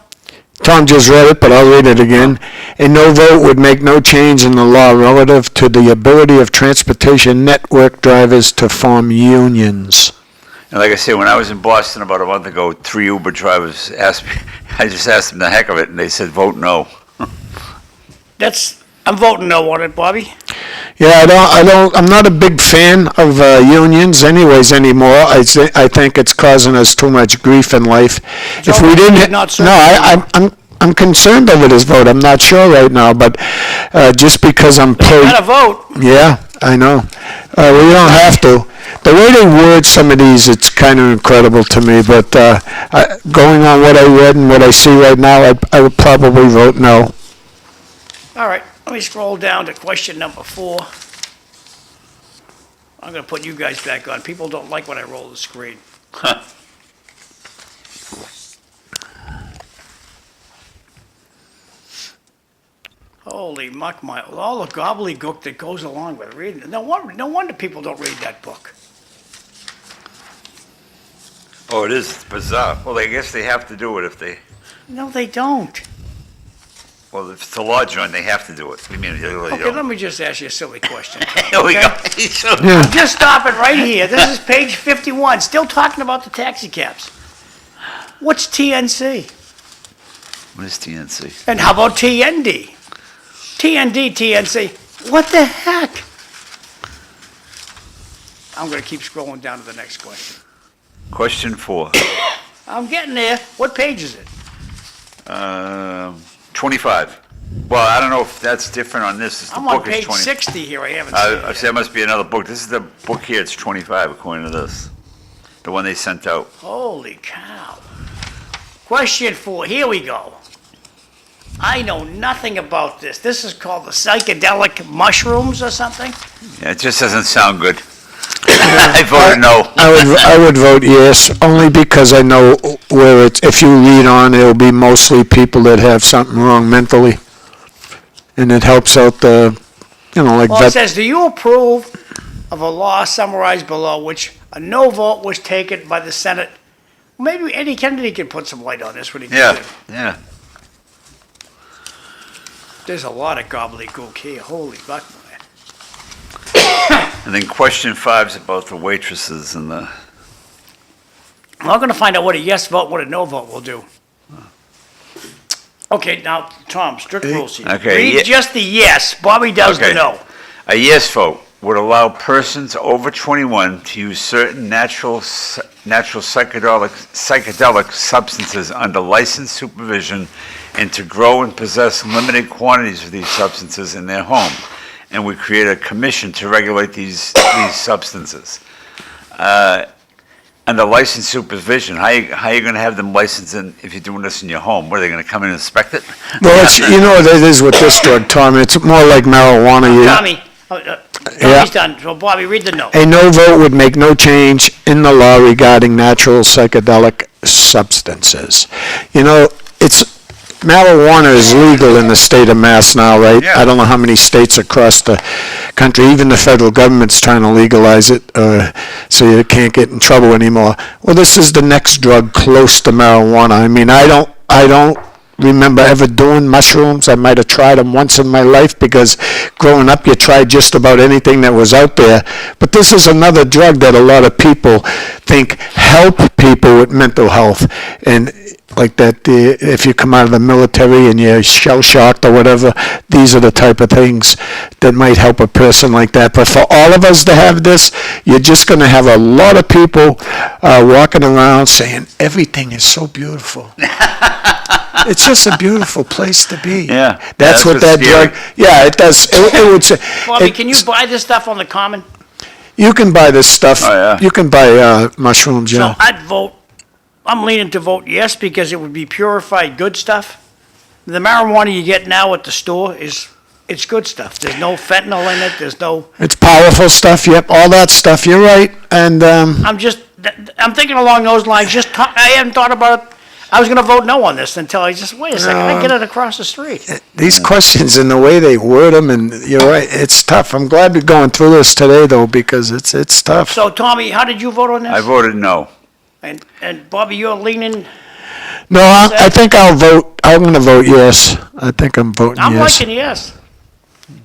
Tom just read it, but I'll read it again. A no vote would make no change in the law relative to the ability of transportation network drivers to form unions. And like I said, when I was in Boston about a month ago, 3 Uber drivers asked me, I just asked them the heck of it, and they said, vote no. I'm voting no on it, Bobby. Yeah, I'm not a big fan of unions anyways anymore. I think it's causing us too much grief in life. If we didn't, not no, I'm concerned over this vote. I'm not sure right now, but just because I'm Gotta vote. yeah, I know. We don't have to. The way they word some of these, it's kind of incredible to me. But going on what I read and what I see right now, I would probably vote no. All right, let me scroll down to question number 4. I'm gonna put you guys back on. People don't like when I roll the screen. Holy muck, all the gobbledygook that goes along with reading. No wonder people don't read that book. Oh, it is bizarre. Well, I guess they have to do it if they, No, they don't. well, if it's a law, John, they have to do it. I mean, they really Okay, don't. let me just ask you a silly question. Here we go. okay? I'm just stopping right here. This is page 51, still talking about the taxi cabs. What's TNC? What is TNC? And how about TND? TND, TNC, what the heck? I'm gonna keep scrolling down to the next question. Question 4. I'm getting there. What page is it? 25. Well, I don't know if that's different on this. The I'm on book is page 20. 60 here, I haven't seen I it. see, that must be another book. This is the book here, it's 25 according to this. The one they sent out. Holy cow. Question 4, here we go. I know nothing about this. This is called the psychedelic mushrooms or something? Yeah, it just doesn't sound good. I voted no. I would vote yes, only because I know where it's, if you read on, it'll be mostly people that have something wrong mentally. And it helps out the, like Well, it says, do you approve of a law summarized below which a no vote was taken by the Senate? Maybe Eddie Kennedy can put some light on this when he gets Yeah, in. yeah. There's a lot of gobbledygook here, holy buck. And then question 5 is about the waitresses and the, I'm not gonna find out what a yes vote, what a no vote will do. Okay, now, Tom, strict rules here. Okay, Read just the yes, Bobby does the Okay. no. a yes vote would allow persons over 21 to use certain natural psychedelic substances under licensed supervision and to grow and possess limited quantities of these substances in their home. And we create a commission to regulate these substances. Under licensed supervision, how you going to have them licensed if you're doing this in your home? What, are they going to come in and inspect it? Well, it's, what it is with this drug, Tom, it's more like marijuana. Tommy, Tommy's done, so Bobby, read the no. A no vote would make no change in the law regarding natural psychedelic substances. Marijuana is legal in the state of Mass now, right? Yeah. I don't know how many states across the country, even the federal government's trying to legalize it, so you can't get in trouble anymore. Well, this is the next drug close to marijuana. I mean, I don't remember ever doing mushrooms. I might have tried them once in my life because growing up you tried just about anything that was out there. But this is another drug that a lot of people think help people with mental health. And like that, if you come out of the military and you're shell-shocked or whatever, these are the type of things that might help a person like that. But for all of us to have this, you're just going to have a lot of people walking around saying, everything is so beautiful. It's just a beautiful place to be. Yeah. That's what that scary. drug, yeah, it does. It would say. Bobby, can you buy this stuff on the common? You can buy this stuff. Oh, yeah. You can buy mushrooms, So yeah. I'd vote, I'm leaning to vote yes because it would be purified good stuff. The marijuana you get now at the store it's good stuff. There's no fentanyl in it, there's no, It's powerful stuff, yep, all that stuff, you're right. And I'm thinking along those lines, I hadn't thought about it. I was gonna vote no on this until I just, wait a second, I get it across the street. these questions and the way they word them, and you're right, it's tough. I'm glad we're going through this today, though, because it's tough. So Tommy, how did you vote on this? I voted no. And Bobby, you're leaning, No, I think I'm going to vote yes. I think I'm voting I'm yes. liking yes.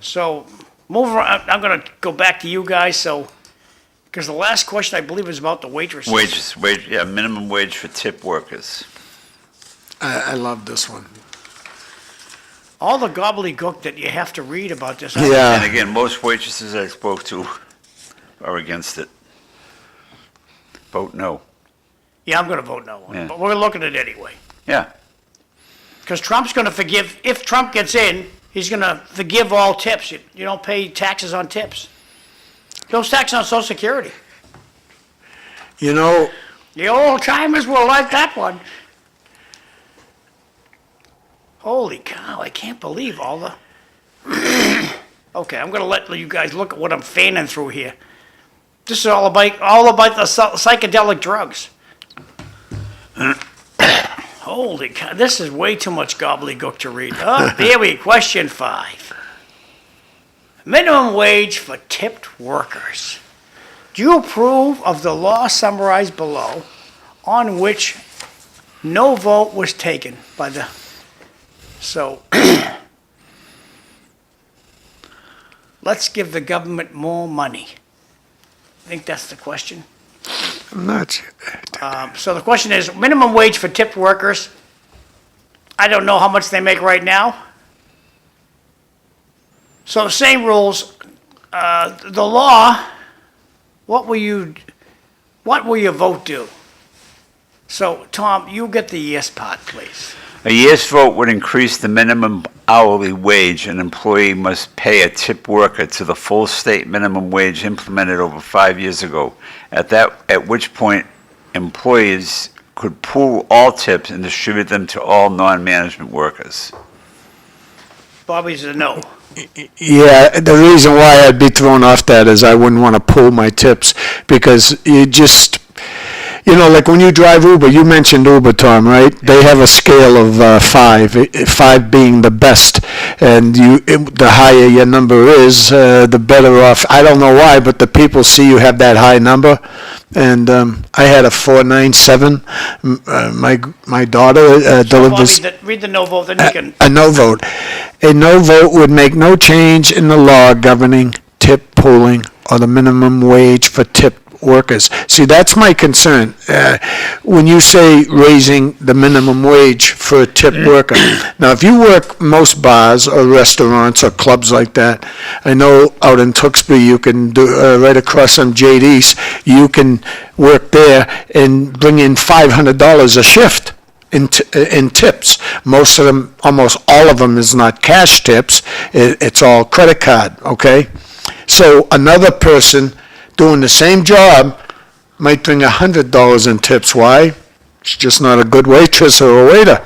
So, move around, I'm gonna go back to you guys, because the last question I believe is about the waitresses. Minimum wage for tip workers. I love this one. All the gobbledygook that you have to read about this. Yeah. And again, most waitresses I spoke to are against it. Vote no. Yeah, I'm gonna vote no, Yeah. but we're looking at it anyway. Yeah. Because Trump's gonna forgive, if Trump gets in, he's gonna forgive all tips. You don't pay taxes on tips. Those taxes on Social Security. The old timers will like that one. Holy cow, I can't believe all the... Okay, I'm gonna let you guys look at what I'm fanning through here. This is all about the psychedelic drugs. Holy cow, this is way too much gobbledygook to read. Oh, here we, question 5. Minimum wage for tipped workers. Do you approve of the law summarized below on which no vote was taken by the... So, let's give the government more money. I think that's the question. I'm not sure. So the question is, minimum wage for tipped workers. I don't know how much they make right now. So same rules. The law, what will your vote do? So, Tom, you get the yes part, please. A yes vote would increase the minimum hourly wage, an employee must pay a tip worker to the full state minimum wage implemented over 5 years ago. At which point, employees could pool all tips and distribute them to all non-management workers. Bobby's a no. Yeah, the reason why I'd be thrown off that is I wouldn't want to pool my tips, because you just, like when you drive Uber, you mentioned Uber, Tom, right? They have a scale of 5 being the best, and the higher your number is, the better off. I don't know why, but the people see you have that high number, and I had a 497. My daughter delivers. Bobby, read the no vote, then you can. A no vote. A no vote would make no change in the law governing tip pooling or the minimum wage for tip workers. See, that's my concern. When you say raising the minimum wage for a tip worker. Now, if you work most bars or restaurants or clubs like that, I know out in Tewksbury you can do, right across from JD's, you can work there and bring in $500 a shift in tips. Most of them, almost all of them, is not cash tips. It's all credit card, okay? So another person doing the same job might bring $100 in tips. Why? She's just not a good waitress or a waiter.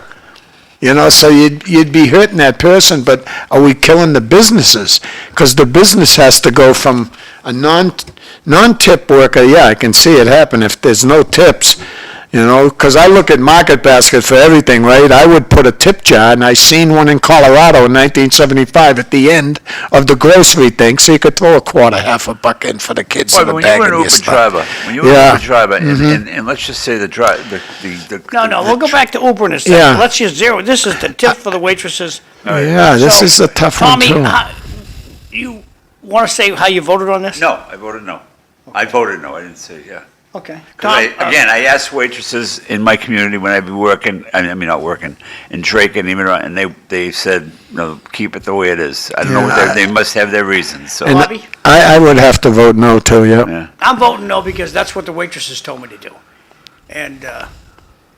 So you'd be hurting that person, but are we killing the businesses? Because the business has to go from a non-tip worker. Yeah, I can see it happen if there's no tips. Because I look at Market Basket for everything, right? I would put a tip jar, and I seen one in Colorado in 1975 at the end of the grocery thing, so you could throw a quarter, half a buck in for the kids in the bag of your stuff. When you were an Uber driver, and let's just say No, we'll go back to Uber in a second. Yeah. Let's just zero. This is the tip for the waitresses. Yeah, this is a tough one, Tommy, too. you want to say how you voted on this? No, I voted no. I voted no, I didn't say, yeah. Okay. 'Cause I asked waitresses in my community when I'd be working, not working, in Drake and even, and they said, no, keep it the way it is. I don't know what they must have their reasons, so. Bobby? I would have to vote no, too, yeah. I'm voting no because that's what the waitresses told me to do. And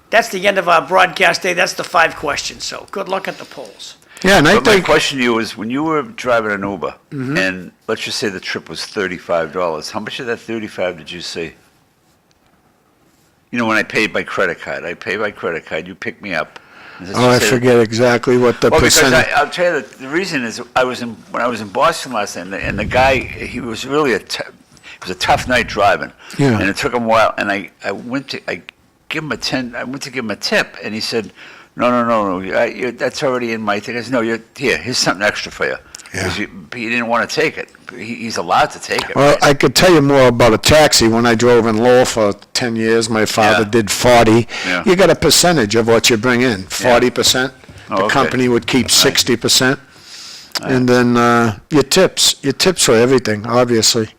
that's the end of our broadcast day. That's the 5 questions, so good luck at the polls. Yeah, and I But my think, question to you is, when you were driving an Uber, and let's just say the trip was $35, how much of that 35 did you see? When I paid by credit card, you pick me up. I forget exactly what the Well, because percentage. I'll tell you, the reason is, when I was in Boston last night, and the guy, he was really it was a tough night driving. Yeah. And it took him a while, and I went to give him a tip, and he said, no, that's already in my thing. I said, no, here's something extra for you. Yeah. He didn't want to take it. He's allowed to take it. Well, right? I could tell you more about a taxi. When I drove in Lowell for 10 years, my father did 40. Yeah. You got a percentage of what you bring in, 40%. Oh, The okay. company would keep 60%. And then your tips for everything, obviously.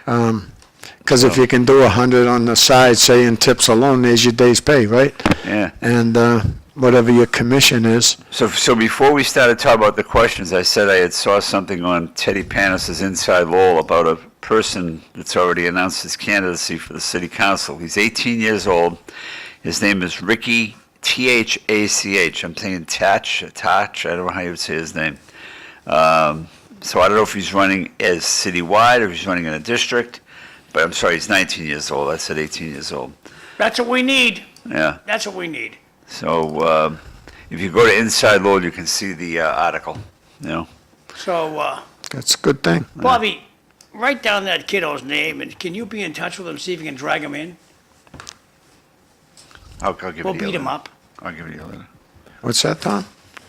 Because if you can do 100 on the side, say in tips alone, there's your day's pay, right? Yeah. And whatever your commission is. So before we started talking about the questions, I said I had saw something on Teddy Panis's Inside Lowell about a person that's already announced his candidacy for the city council. He's 18 years old. His name is Ricky, T-H-A-C-H. I'm thinking Tatch. I don't know how you would say his name. So I don't know if he's running as citywide or if he's running in a district. But I'm sorry, he's 19 years old. I said 18 years old. That's what we need. Yeah. That's what we need. So if you go to Inside Lowell, you can see the article, So, That's a good thing. Bobby, write down that kiddo's name, and can you be in touch with him, see if you can drag him in? I'll give you We'll the beat other. him up. I'll give you the other. What's that, Tom?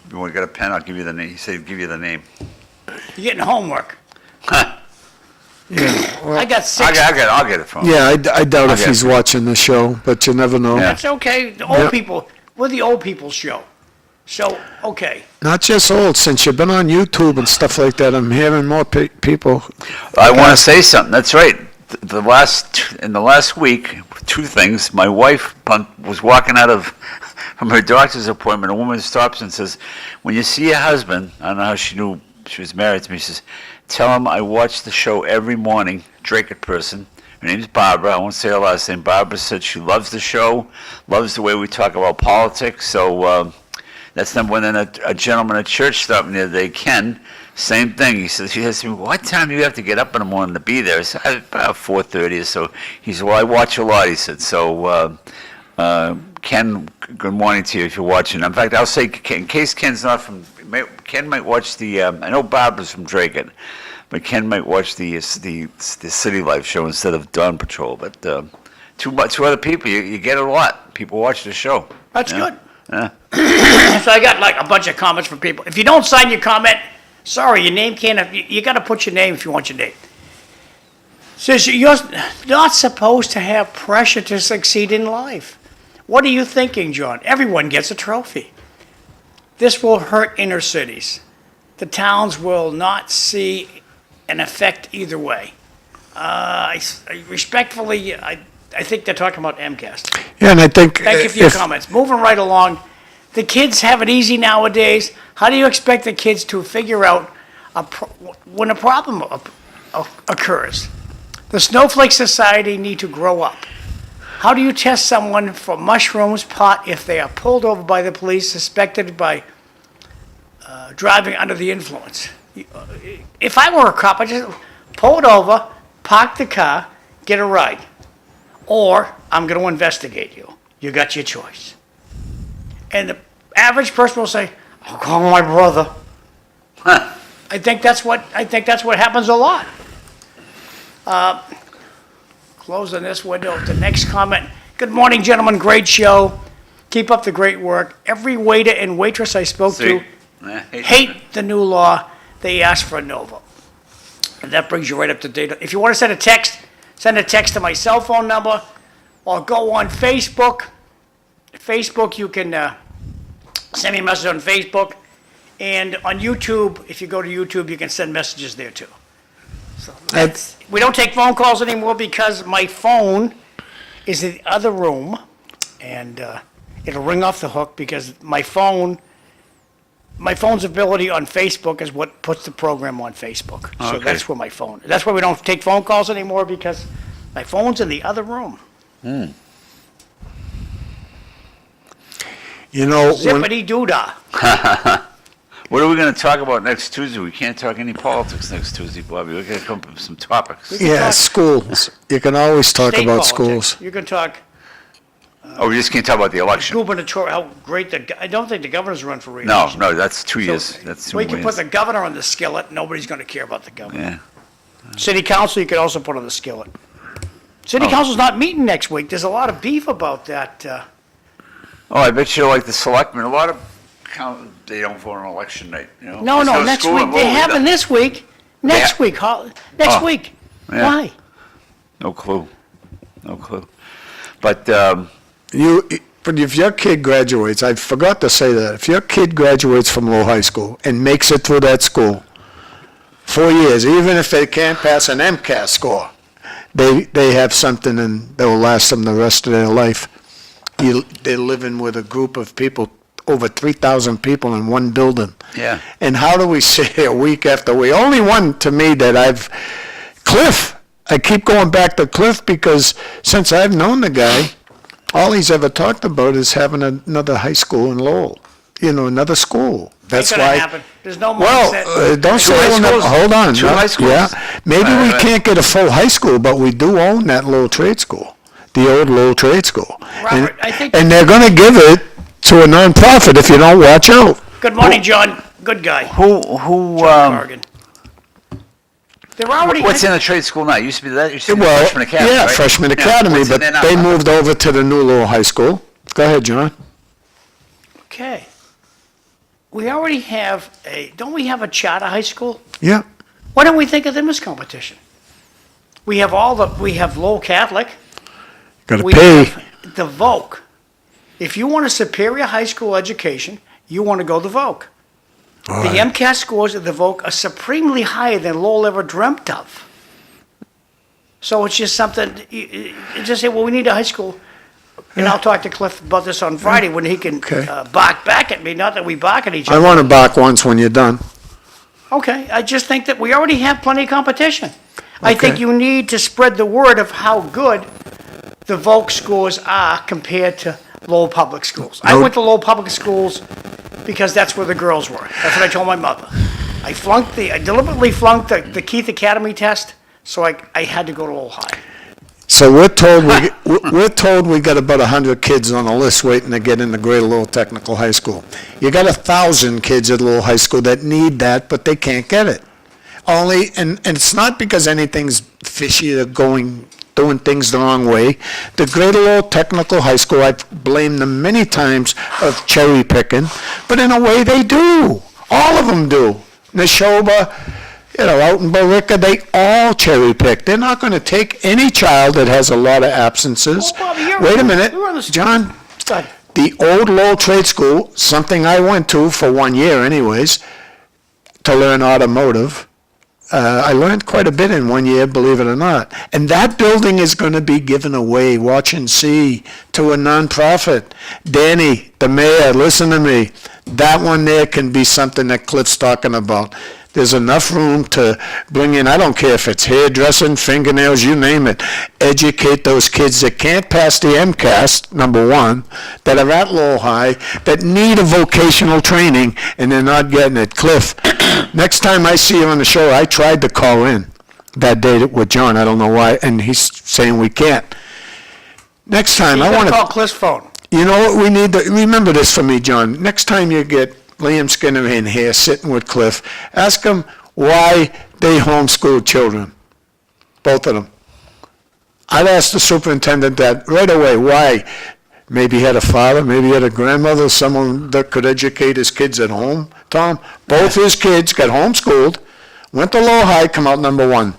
If you want to get a pen, I'll give you the name. He said give you the name. You're getting homework. Yeah, well, I got 6. I'll get it from him. yeah, I doubt if Okay. he's watching the show, but you never know. Yeah. That's okay. The old Yep. people, we're the old people's show. So, okay. Not just old, since you've been on YouTube and stuff like that, I'm hearing more people. I want to say something. That's right. In the last week, 2 things. My wife was walking out from her doctor's appointment. A woman stops and says, "When you see your husband," I don't know how she knew she was married to me. She says, "Tell him I watch the show every morning." Drake person. Her name's Barbara. I won't say her last name. Barbara said she loves the show, loves the way we talk about politics. So That's not when a gentleman at church stopped me the other day, Ken, same thing. He says to me, what time do you have to get up in the morning to be there? I said, about 4:30 or so. He said, well, I watch a lot. He said, so, Ken, good morning to you if you're watching. In fact, I'll say, in case Ken's not from, Ken might watch I know Barbara's from Draken, but Ken might watch the City Life show instead of Dawn Patrol. But two other people, you get a lot. People watch the show. That's good. Yeah. So I got like a bunch of comments from people. If you don't sign your comment, sorry, your name can't, you got to put your name if you want your name. Says you're not supposed to have pressure to succeed in life. What are you thinking, John? Everyone gets a trophy. This will hurt inner cities. The towns will not see an effect either way. Respectfully, I think they're talking about MCAS. Yeah, and I think. Thank you for your comments. Moving right along, the kids have it easy nowadays. How do you expect the kids to figure out when a problem occurs? The Snowflake Society need to grow up. How do you test someone for mushrooms, pot, if they are pulled over by the police suspected by driving under the influence? If I were a cop, I'd just pull it over, park the car, get a ride. Or I'm going to investigate you. You got your choice. And the average person will say, I'll call my brother. I think that's what happens a lot. Closing this window. The next comment. Good morning, gentlemen. Great show. Keep up the great work. Every waiter and waitress I spoke to hate the new law. They asked for a no vote. And that brings you right up to date. If you want to send a text to my cell phone number, or go on Facebook. Facebook, you can send me a message on Facebook. And on YouTube, if you go to YouTube, you can send messages there too. So we don't take phone calls anymore because my phone is in the other room, and it'll ring off the hook because my phone's ability on Facebook is what puts the program on Facebook. So Okay. that's where my phone. That's why we don't take phone calls anymore because my phone's in the other room. You know, when, Zippity doo-dah. What are we going to talk about next Tuesday? We can't talk any politics next Tuesday, Bobby. We're going to come up with some topics. can yeah, talk schools. You can always talk State about politics. schools. You can talk Oh, we just can't talk about the election. gubernatorial, how great I don't think the governor's run for No, re-election. no, that's 2 years. So, That's 2 we can put years. the governor on the skillet, nobody's gonna care about the governor. Yeah. City council, you could also put on the skillet. City Oh. council's not meeting next week, there's a lot of beef about that. Oh, I bet you like the selectmen. A lot of they don't vote on election night. You know? No, There's next school week, in they're Lowell having either. this week, next Yeah. week, next Oh. week. Yeah. Why? No clue. No clue. But But if your kid graduates, I forgot to say that, if your kid graduates from Lowell High School and makes it through that school, 4 years, even if they can't pass an MCAS score, they have something and that will last them the rest of their life. They're living with a group of people, over 3,000 people in one building. Yeah. And how do we sit here week after week? Only one to me that Cliff. I keep going back to Cliff because since I've known the guy, all he's ever talked about is having another high school in Lowell. Another school. That's Ain't gonna why. happen. There's no money Well, set. don't Two say high we'll never, schools? hold on. Two no, high schools? Yeah. Maybe we Right. can't get a full high school, but we do own that Lowell Trade School, the old Lowell Trade School. Robert, I think- and they're going to give it to a nonprofit if you don't watch out. Good morning, John, good guy. who John Corrigan. They're already. what's in the trade school now? It used to be that. Used to be Well, freshman academy. yeah, right? freshman Yeah. academy, What's in but there now? they moved over to the new Lowell High School. Go ahead, John. Okay. We already have don't we have a charter high school? Yeah. Why don't we think of them as competition? We have Lowell Catholic. Got to We pay. have the Voc. If you want a superior high school education, you want to go the Voc. All The right. MCAS scores of the Voc are supremely higher than Lowell ever dreamt of. So it's just something, you just say, well, we need a high school. And I'll talk to Cliff about this on Friday when he can Okay. bark back at me, not that we bark at each I other. want to bark once when you're done. Okay, I just think that we already have plenty of competition. I think Okay. you need to spread the word of how good the Volk scores are compared to Lowell Public Schools. I No- went to Lowell Public Schools because that's where the girls were. That's what I told my mother. I deliberately flunked the Keith Academy test, so I had to go to Lowell High. So we're told we got about 100 kids on the list waiting to get into Greater Lowell Technical High School. You got 1,000 kids at Lowell High School that need that, but they can't get it. And it's not because anything's fishy or doing things the wrong way. The Greater Lowell Technical High School, I've blamed them many times of cherry picking, but in a way they do. All of them do. Neshoba, out in Billerica, they all cherry pick. They're not going to take any child that has a lot of absences. Well, Bobby, Wait a minute, you're on the- John. Go ahead. The old Lowell Trade School, something I went to for 1 year anyways, to learn automotive. I learned quite a bit in 1 year, believe it or not. And that building is going to be given away, watch and see, to a nonprofit. Danny, the mayor, listen to me. That one there can be something that Cliff's talking about. There's enough room to bring in, I don't care if it's hairdressing, fingernails, you name it. Educate those kids that can't pass the MCAS, number one, that are at Lowell High, that need a vocational training, and they're not getting it. Cliff, next time I see you on the show, I tried to call in that day with John, I don't know why, and he's saying we can't. Next time, I want to call Cliff's phone. You know what we need to, remember this for me, John. Next time you get Liam Skinner in here sitting with Cliff, ask him why they homeschool children. Both of them. I'd ask the superintendent that right away. Why? Maybe he had a father, maybe he had a grandmother, someone that could educate his kids at home. Tom, both his kids got homeschooled, went to Lowell High, come out number one.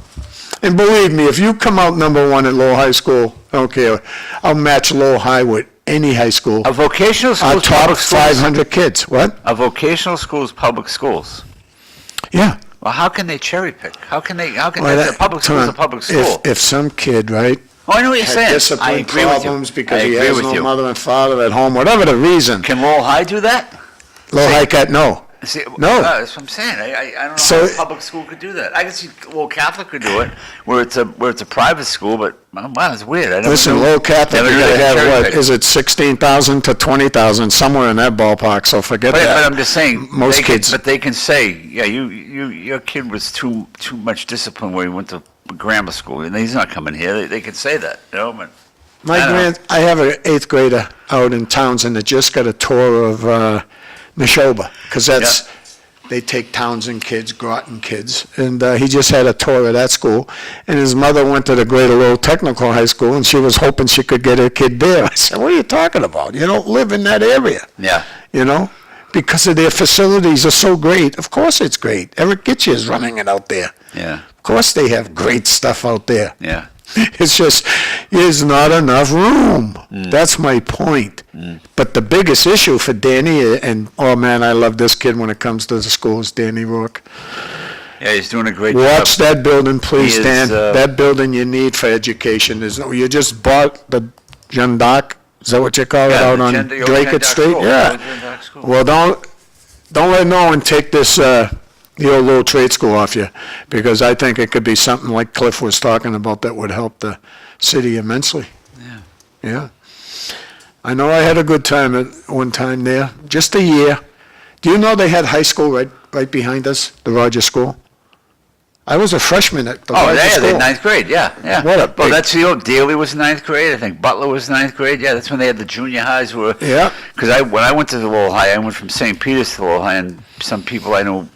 And believe me, if you come out number one at Lowell High School, I don't care, I'll match Lowell High with any high school. A vocational school I'll is top public schools. 500 kids. What? A vocational school is public schools. Yeah. Well, how can they cherry pick? How can Well, a public school is a public school? If some kid, right, Oh, I know what you're had saying. I discipline agree with you. problems because I he agree has with no you. mother and father at home, whatever the reason, Can Lowell High do that? Lowell High cat, no. See, No. that's what I'm saying. I don't know So- how a public school could do that. I can see Lowell Catholic could do it, where it's a private school, but wow, it's weird. I never Listen, knew- Lowell Catholic, never you knew gotta they could have, cherry what, pick. is it 16,000 to 20,000, somewhere in that ballpark, so forget But that. I'm just saying, Most they can- kids. But they can say, yeah, your kid was too much discipline where he went to grammar school, and he's not coming here. They can say that, But I have an 8th grader out in Townsend that just got a tour of Neshoba, because they take Townsend kids, Groton kids, and he just had a tour of that school. And his mother went to the Greater Lowell Technical High School, and she was hoping she could get her kid there. I said, what are you talking about? You don't live in that area, yeah, because of their facilities are so great. Of course it's great. Eric Gitche is running it out there. yeah, Of course they have great stuff out there. yeah. It's just, there's not enough room. That's my point. But the biggest issue for Danny, and, oh man, I love this kid when it comes to the schools, Danny Rourke. Yeah, he's doing a great job. Watch that building, please, He is, Dan. That building you need for education. You just bought the Jeanne d'Arc, is that what you call it, Yeah, out the on Jeanne d'Arc Drake Street? School. Yeah. The Jeanne d'Arc School. Well, don't let no one take this, the old Lowell Trade School off you, because I think it could be something like Cliff was talking about that would help the city immensely. Yeah. Yeah. I know I had a good time at one time there, just a year. Do you know they had high school right behind us, the Rogers School? I was a freshman at the Oh, Rogers yeah, School. the ninth grade, yeah. What a Well, big- that's the old, Daly was ninth grade, I think Butler was ninth grade, yeah, that's when they had the junior highs were. Yeah. Because when I went to the Lowell High, I went from St. Peter's to Lowell High, and some people I know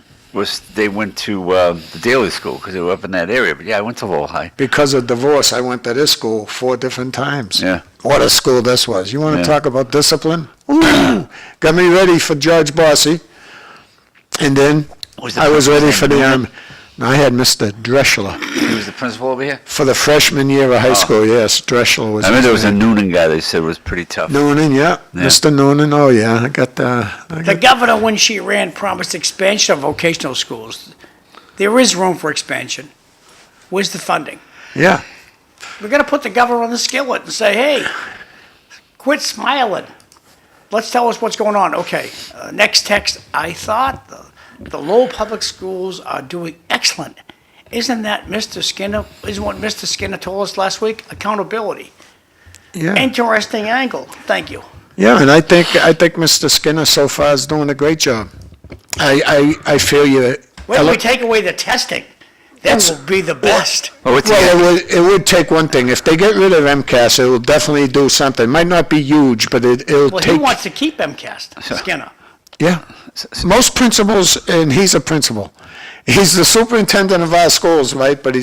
they went to the Daly School, because they were up in that area, but yeah, I went to Lowell High. Because of divorce, I went to this school 4 different times. Yeah. What a school this was. You want to Yeah. talk about discipline? Ooh, got me ready for George Bossy. And then Was the I was principal's ready name for the Noonan? Army. I had Mr. Dreschler. He was the principal over here? For the freshman year of high school, yes, Dreschler was I his mean, there was a name. Noonan guy they said was pretty tough. Noonan, yeah. Yeah. Mr. Noonan, oh yeah, I got The governor, when she ran, promised expansion of vocational schools. There is room for expansion. Where's the funding? yeah. We're gonna put the governor on the skillet and say, hey, quit smiling. Let's tell us what's going on. Okay, next text. I thought the Lowell Public Schools are doing excellent. Isn't that Mr. Skinner? Isn't what Mr. Skinner told us last week? Accountability. Yeah. Interesting angle. Thank you. Yeah, and I think Mr. Skinner so far is doing a great job. I feel you. When we take away the testing, that will be the best. Well, what's Well, it would take one thing. If they get rid of MCAS, it will definitely do something. Might not be huge, but it'll Well, take. he wants to keep MCAS, Skinner. Yeah. Most principals, and he's a principal. He's the superintendent of our schools, right? But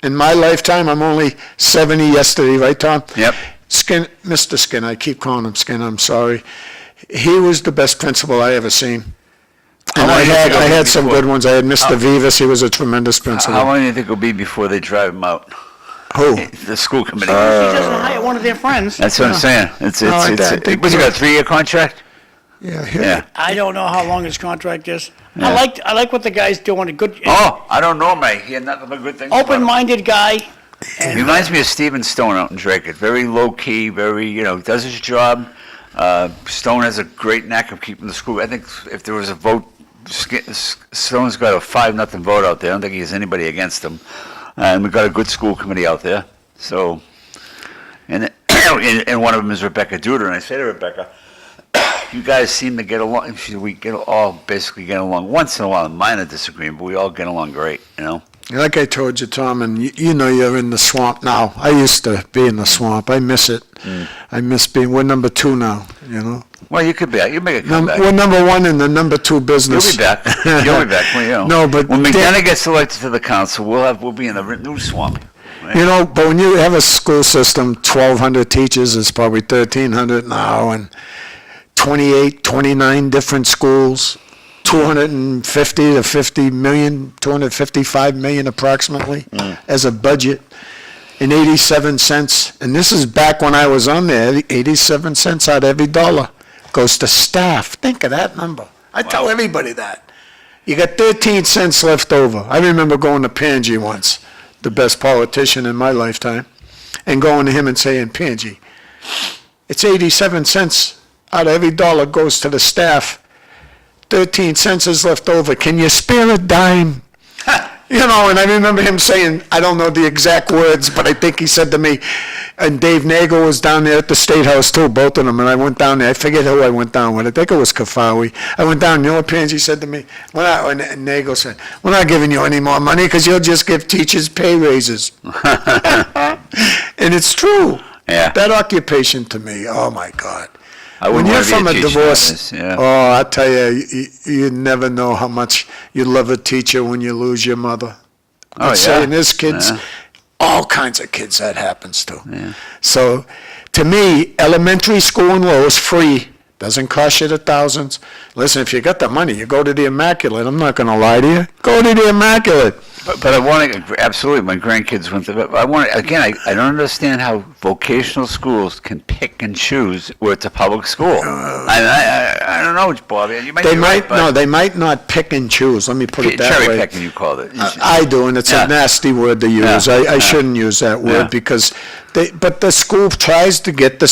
in my lifetime, I'm only 70 yesterday, right, Tom? Yep. Mr. Skinner, I keep calling him Skinner, I'm sorry. He was the best principal I ever seen. And I had some good ones. I had Mr. Vivas, he was a tremendous principal. How long do you think it'll be before they drive him out? Who? The school committee. He doesn't hire one of their friends. That's what I'm saying. What's he got, a 3-year contract? Yeah. I don't know how long his contract is. I like what the guy's doing. A good, Oh, I don't know, mate. He had nothing but good things. about him. open-minded guy. He reminds me of Stephen Stone out in Drake. Very low-key, very, does his job. Stone has a great knack of keeping the school. I think if there was a vote, Stone's got a 5-0 vote out there. I don't think he has anybody against him. And we've got a good school committee out there. So, and one of them is Rebecca Duder. And I say to Rebecca, you guys seem to get along. We basically get along. Once in a while, a minor disagreement, but we all get along great, Like I told you, Tom, and you're in the swamp now. I used to be in the swamp. I miss it. I miss we're number 2 now, Well, you could be. You make a comeback. We're number 1 in the number 2 business. You'll be back. You'll be back. Well, No, but when McDonough gets elected to the council, we'll be in the new swamp. Right? But when you have a school system, 1,200 teachers, it's probably 1,300 now, and 29 different schools, 250 to 50 million, 255 million approximately as a budget, and 87 cents. And this is back when I was on there, 87 cents out of every dollar goes to staff. Think of that number. I tell everybody that. You got 13 cents left over. I remember going to Pangy once, the best politician in my lifetime, and going to him and saying, Pangy, it's 87 cents out of every dollar goes to the staff. 13 cents is left over. Can you spare a dime? And I remember him saying, I don't know the exact words, but I think he said to me, and Dave Nagel was down there at the State House too, both of them, and I went down there. I forget who I went down with. I think it was Kafawi. I went down, what Pansy said to me? And Nagel said, we're not giving you any more money because you'll just give teachers pay raises. And it's true. Yeah. That occupation to me, oh my God. I When wouldn't you're want to be from a teacher, divorce, yeah. oh, I tell you never know how much you love a teacher when you lose your mother. Oh, Let's yeah. say, and there's kids, Yeah. all kinds of kids that happens to. Yeah. So, to me, elementary school in Lowell is free. Doesn't cost you the thousands. Listen, if you got the money, you go to the Immaculate. I'm not going to lie to you. Go to the Immaculate. But I want to, absolutely, my grandkids went to, I want to, again, I don't understand how vocational schools can pick and choose where it's a public school. I don't know, Bobby, you might They be might, right, but no, they might not pick and choose. Let me put it that cherry way. picking, you called it. I do, and it's Yeah. a nasty word to use. Yeah. I shouldn't use that word Yeah. because but the school tries to get the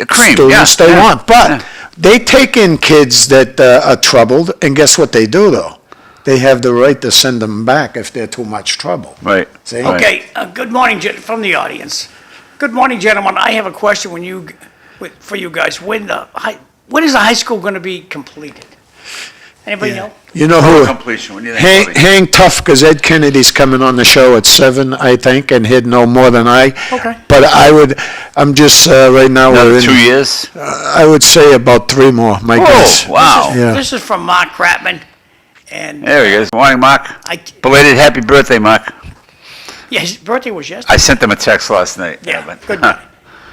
cream, students yeah, they yeah, want. But yeah. they take in kids that are troubled, and guess what they do, though? They have the right to send them back if they're too much trouble. Right. See? Right. Okay, good morning, from the audience. Good morning, gentlemen. I have a question for you guys. When is the high school going to be completed? Anybody know? You know who? Completion, what do you think, Bobby? Hang tough, because Ed Kennedy's coming on the show at 7, I think, and he'd know more than I. Okay. But I'm just, right now, Another we're in, 2 years? I would say about 3 more, my guess. Oh, wow. Yeah. This is from Mark Kratman, and There he is. Morning, Mark. Belated happy birthday, Mark. yeah, his birthday was yesterday. I sent him a text last night. Yeah, but- good.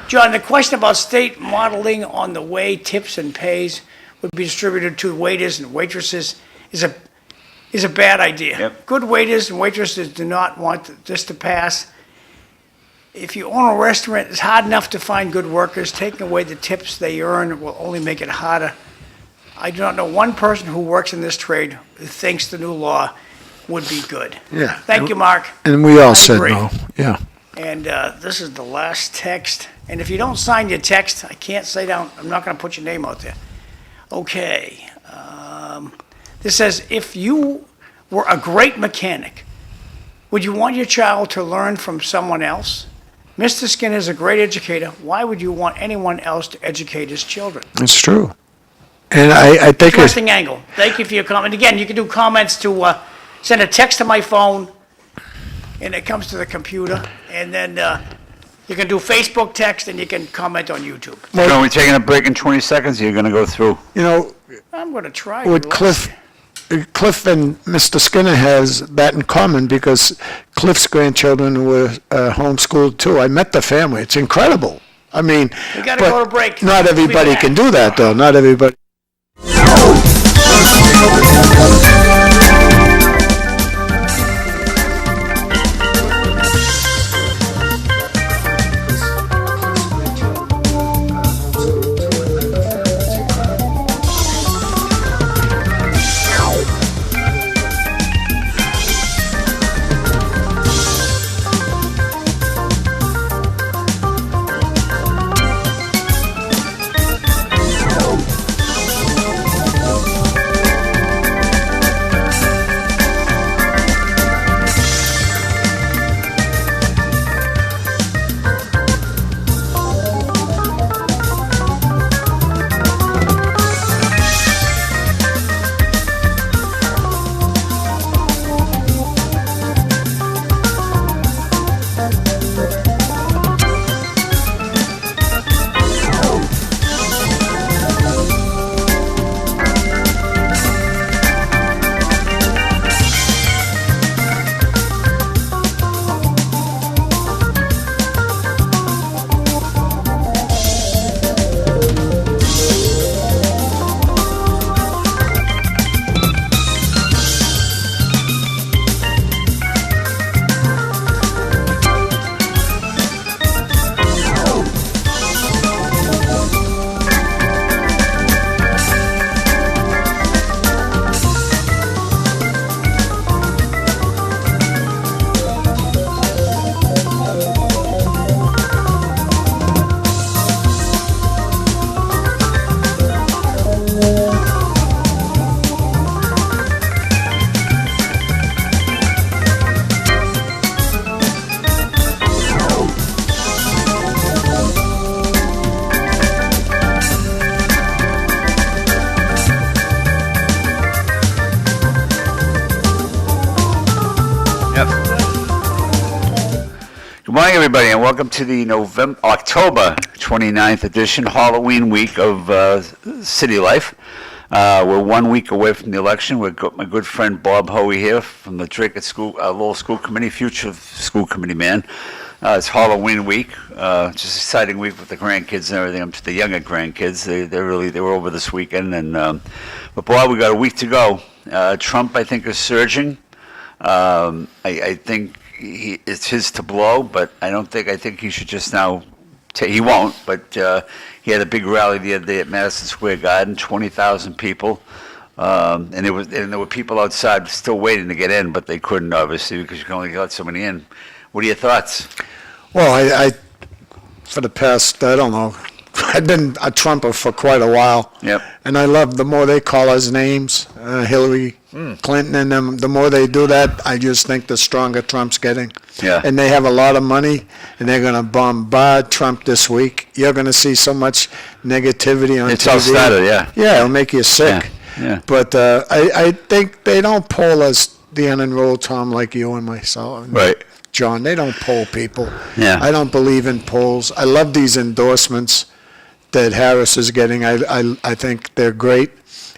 John, the question about state modeling on the way tips and pays would be distributed to waiters and waitresses is a bad idea. Yep. Good waiters and waitresses do not want this to pass. If you own a restaurant, it's hard enough to find good workers. Taking away the tips they earn will only make it harder. I do not know one person who works in this trade who thinks the new law would be good. Yeah. Thank you, Mark. And we all I said agree. no, yeah. And this is the last text. And if you don't sign your text, I can't say down, I'm not going to put your name out there. Okay. This says, if you were a great mechanic, would you want your child to learn from someone else? Mr. Skinner is a great educator. Why would you want anyone else to educate his children? It's true. And I think it's, Interesting angle. Thank you for your comment. Again, you can do comments to, send a text to my phone, and it comes to the computer, and then you can do Facebook text, and you can comment on YouTube. So we're taking a break in 20 seconds, you're going to go through. you know, I'm going to try. with Cliff and Mr. Skinner has that in common because Cliff's grandchildren were homeschooled too. I met the family. It's incredible. I mean, We gotta but go to break. Not We'll be everybody back. can do that, though. Not everybody. Good morning, everybody, and welcome to the October 29th edition, Halloween week of City Life. We're 1 week away from the election. We've got my good friend Bob Hoey here from the Drake Lowell School Committee, future school committee man. It's Halloween week, just exciting week with the grandkids and everything. The younger grandkids, they were over this weekend, and but Bob, we got a week to go. Trump, I think, is surging. I think it's his to blow, but I think he should just now. He won't, but he had a big rally the other day at Madison Square Garden, 20,000 people, and there were people outside still waiting to get in, but they couldn't, obviously, because you can only let so many in. What are your thoughts? Well, I for the past, I don't know, I've been a Trumper for quite a while. Yep. And I love the more they call us names, Hillary Clinton and them, the more they do that, I just think the stronger Trump's getting. Yeah. And they have a lot of money, and they're going to bombard Trump this week. You're going to see so much negativity on TV. It's all started, yeah. Yeah, it'll make you sick. Yeah. But I think they don't poll us, the unenrolled Tom, like you and myself. Right. John, they don't poll people. Yeah. I don't believe in polls. I love these endorsements that Harris is getting. I think they're great.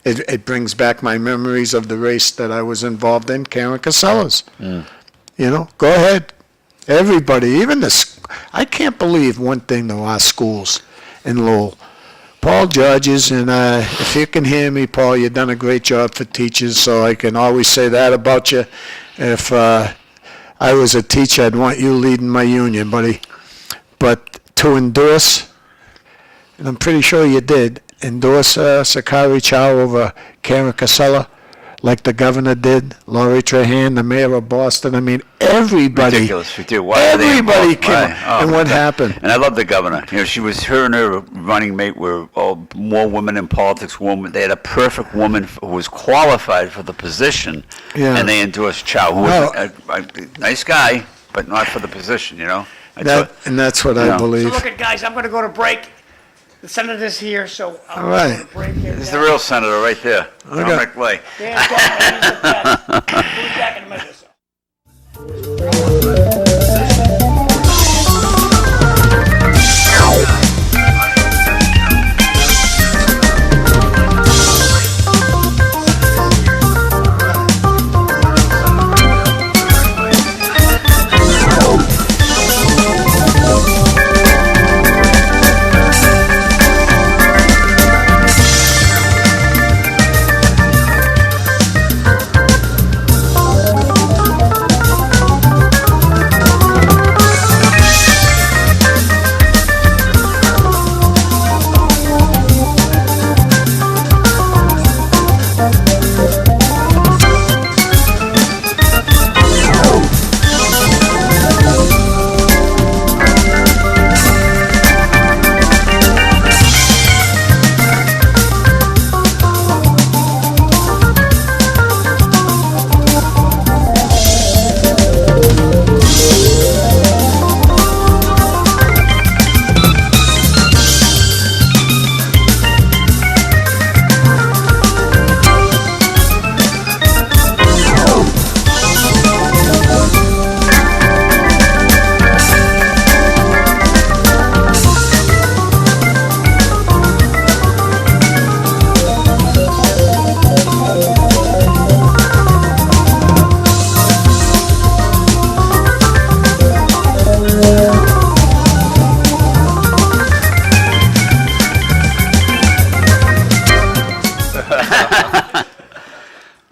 It brings back my memories of the race that I was involved in, Karen Casellas. You know, go ahead. Everybody, even this, I can't believe one thing though, our schools in Lowell. Paul Judges, and if you can hear me, Paul, you've done a great job for teachers, so I can always say that about you. If I was a teacher, I'd want you leading my union, buddy. But to endorse, and I'm pretty sure you did, endorse Sakari Chow over Karen Casella, like the governor did, Laurie Trahan, the mayor of Boston. I mean, everybody. Ridiculous. Why are they Everybody involved? came. Why? Oh, And my what God. happened? And I love the governor. You know, her and her running mate were all more women in politics. They had a perfect woman who was qualified for the position, Yeah. and they endorsed Chow, who was a nice guy, but not for the position, you know? And that's what I Yeah. believe. So look at, guys, I'm gonna go to break. The senator's here, so I'll All right. go to break. This is the real senator right there, Dominic Lay. Dan's got my use of pen. We'll be back in a minute or so.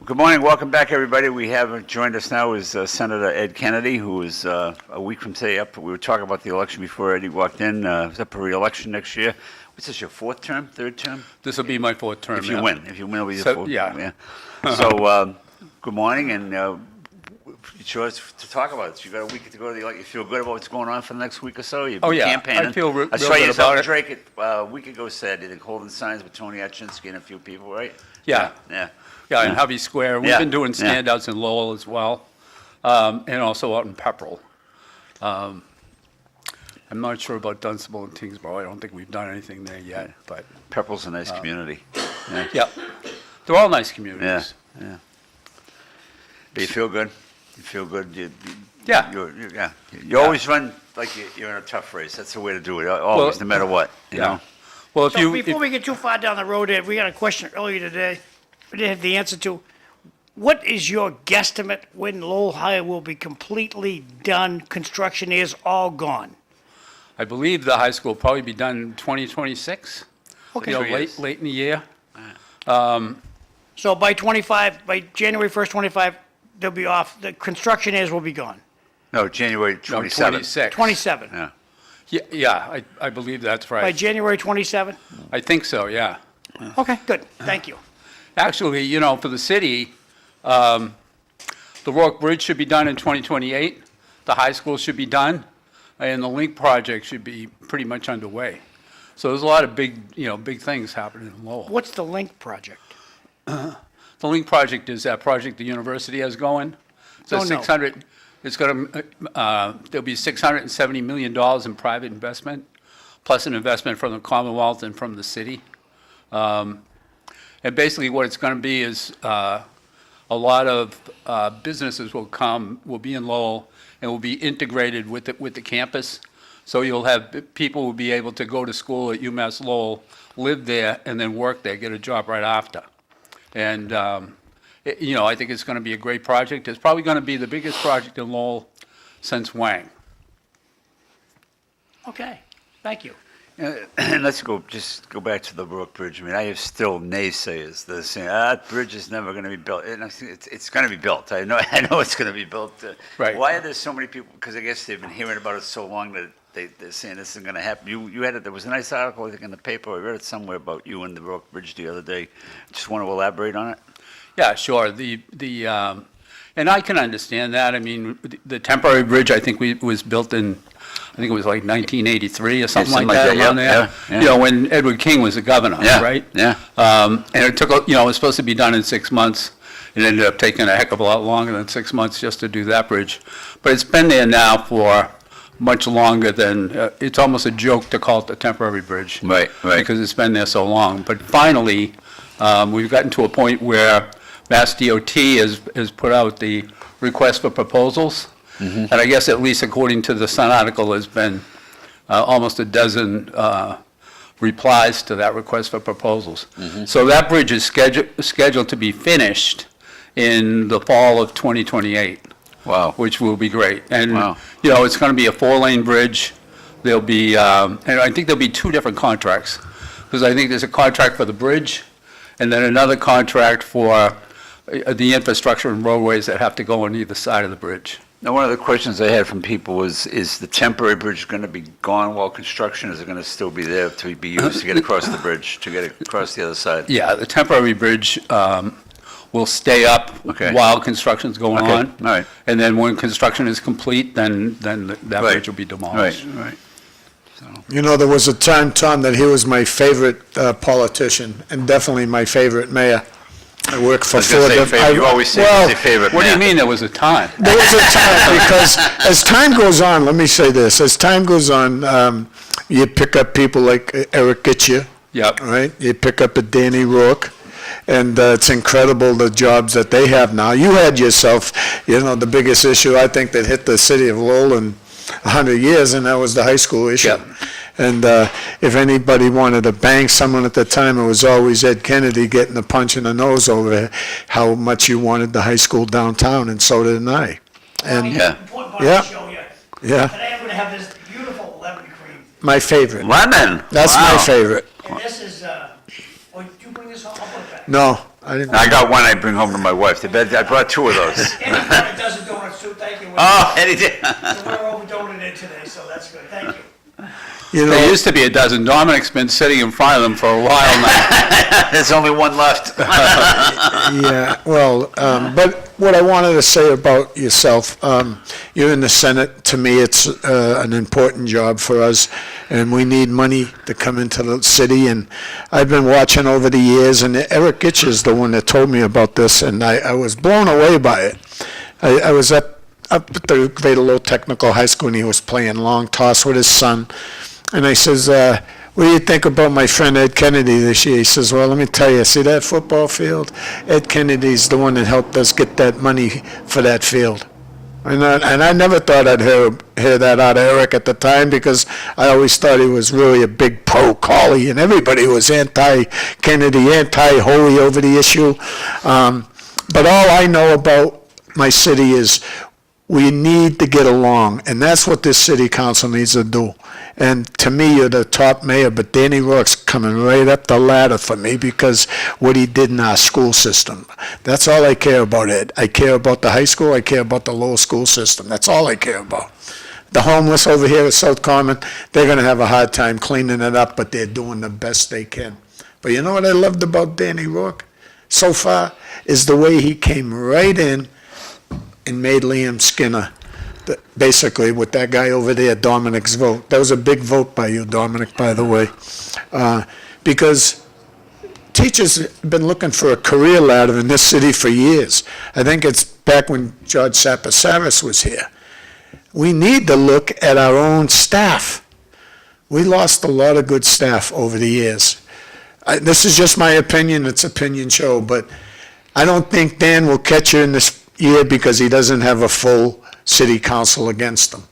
Good morning, welcome back, everybody. We have joined us now is Senator Ed Kennedy, who is a week from today up. We were talking about the election before Eddie walked in. He's up for re-election next year. What's this, your fourth term, third term? This will be my fourth term. If you win, it'll be your So, fourth. yeah. So, good morning, and it's yours to talk about it. You got a week to go to the election. You feel good about what's going on for the next week or so? You've been Oh, yeah. campaigning. I feel real I saw good you about it. Drake a week ago said, you think, holding signs with Tony Etchinsky and a few people, right? Yeah. Yeah. Yeah, in Hovey Square. We've Yeah, been doing yeah. standouts in Lowell as well, and also out in Pepperell. I'm not sure about Dunstable and Tingsboro. I don't think we've done anything there yet, but, Pepperell's a nice community. Yeah. yeah. They're all nice communities. Yeah. But you feel good? You feel good? Yeah. You always run like you're in a tough race. That's the way to do it, always, no matter what, you Yeah. know? Well, if So you, before we get too far down the road, Ed, we got a question earlier today. We didn't have the answer to. What is your guesstimate when Lowell High will be completely done? Construction is all gone. I believe the high school will probably be done in 2026. Okay. You know, 3 years. late in the year. So by January 1st, 25, they'll be off. The construction is will be gone. No, January No, 27th. 26. 27. Yeah. Yeah, I believe that's By right. January 27? I think so, yeah. Okay, good. Thank you. Actually, you know, for the city, the Rourke Bridge should be done in 2028, the high school should be done, and the Link project should be pretty much underway. So there's a lot of big things happening in Lowell. What's the Link project? The Link project is that project the university has going. So Oh, no. it's going to, there'll be $670 million in private investment, plus an investment from the Commonwealth and from the city. And basically what it's going to be is a lot of businesses will be in Lowell and will be integrated with the campus. So you'll have people who will be able to go to school at UMass Lowell, live there, and then work there, get a job right after. And, I think it's going to be a great project. It's probably going to be the biggest project in Lowell since Wang. Okay, thank you. And let's go back to the Brook Bridge. I mean, I have still naysayers that are saying, that bridge is never going to be built. And I think it's going to be built. I know it's going to be built. Right. Why are there so many people? Because I guess they've been hearing about it so long that they're saying this isn't going to happen. You had it. There was a nice article, I think, in the paper. I read it somewhere about you and the Brook Bridge the other day. Just want to elaborate on it? Yeah, sure. And I can understand that. I mean, the temporary bridge, I think was built in, I think it was like 1983 or something like that, around there. Yeah. You know, when Edward King was the governor, right? Yeah. And it took, it was supposed to be done in 6 months. It ended up taking a heck of a lot longer than 6 months just to do that bridge. But it's been there now for much longer than, it's almost a joke to call it the temporary bridge. Right, right. Because it's been there so long. But finally, we've gotten to a point where Mass DOT has put out the request for proposals. And I guess at least according to the Sun article, there's been almost a dozen replies to that request for proposals. So that bridge is scheduled to be finished in the fall of 2028. Wow. Which will be great. And, Wow. you know, it's going to be a 4-lane bridge. There'll be, and I think there'll be 2 different contracts, because I think there's a contract for the bridge, and then another contract for the infrastructure and roadways that have to go on either side of the bridge. Now, one of the questions I had from people was, is the temporary bridge going to be gone while construction? Is it going to still be there to be used to get across the bridge, to get across the other side? Yeah, the temporary bridge will stay up Okay. while construction's going Okay, on. all right. And then when construction is complete, then that Right. bridge will be demolished. Right. You know, there was a time, Tom, that he was my favorite politician, and definitely my favorite mayor. I worked for I was going four to say, different. favorite, you always say well, it's your favorite What do you man. mean there was a time? There was a time, because as time goes on, let me say this, as time goes on, you pick up people like Eric Gitcher, Yep. right? You pick up a Danny Rourke, and it's incredible the jobs that they have now. You had yourself, you know, the biggest issue I think that hit the city of Lowell in 100 years, and that was the high school issue. Yep. And if anybody wanted to bang someone at the time, it was always Ed Kennedy getting a punch in the nose over how much you wanted the high school downtown, and so did I. And Yeah. Yeah. Show you. yeah, Today I'm gonna have this beautiful lemon cream, my favorite. Lemon. That's Wow. my favorite. and this is, did you bring this home? I'll put it back. No, I didn't. I got one I bring home to my wife. I brought 2 of those. Anybody does a donut too, thank you. Oh, and he did. So we're over donated today, so that's good, thank you. You There know, used to be a dozen. Dominic's been sitting in front of them for a while now. There's only one left. yeah, well, but what I wanted to say about yourself, you're in the Senate. To me, it's an important job for us, and we need money to come into the city. And I've been watching over the years, and Eric Gitch is the one that told me about this, and I was blown away by it. I was up at the Greater Lowell Technical High School, and he was playing long toss with his son. And I says, what do you think about my friend Ed Kennedy this year? He says, well, let me tell you, see that football field? Ed Kennedy's the one that helped us get that money for that field. And I never thought I'd hear that out of Eric at the time, because I always thought he was really a big pro-Collie, and everybody was anti-Kennedy, anti-Hoey over the issue. But all I know about my city is we need to get along, and that's what this city council needs to do. And to me, you're the top mayor, but Danny Rourke's coming right up the ladder for me because what he did in our school system. That's all I care about, Ed. I care about the high school, I care about the Lowell school system. That's all I care about. The homeless over here at South Common, they're gonna have a hard time cleaning it up, but they're doing the best they can. But you know what I loved about Danny Rourke so far, is the way he came right in and made Liam Skinner, basically with that guy over there, Dominic's vote. That was a big vote by you, Dominic, by the way. Because teachers have been looking for a career ladder in this city for years. I think it's back when George Sapasaris was here. We need to look at our own staff. We lost a lot of good staff over the years. This is just my opinion, it's opinion show, but I don't think Dan will catch you in this year because he doesn't have a full city council against him.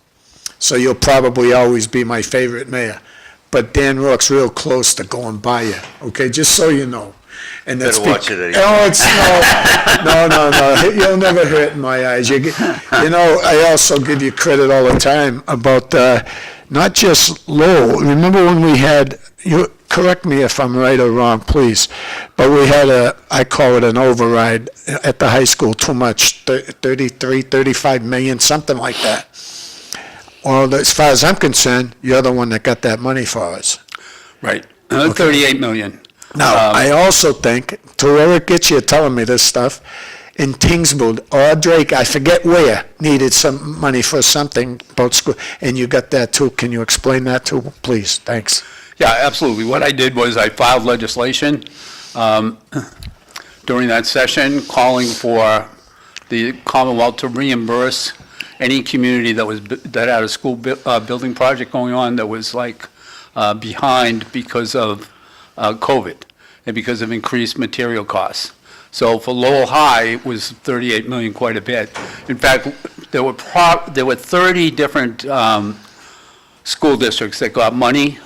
So you'll probably always be my favorite mayor. But Dan Rourke's real close to going by you, okay, just so you know. And that's Better watch it, Eddie. Oh, it's, no, you'll never hurt in my eyes. You know, I also give you credit all the time about not just Lowell. Remember when we had, you correct me if I'm right or wrong, please, but we had I call it an override at the high school, too much, 33, 35 million, something like that. Well, as far as I'm concerned, you're the one that got that money for us. Right. 38 million. Now, I also think, to Eric Gitcher telling me this stuff, in Tingsville or Drake, I forget where, needed some money for something about school, and you got that too. Can you explain that too, please? Thanks. Yeah, absolutely. What I did was I filed legislation during that session calling for the Commonwealth to reimburse any community that had a school building project going on that was like behind because of COVID and because of increased material costs. So for Lowell High, it was 38 million, quite a bit. In fact, there were 30 different school districts that got money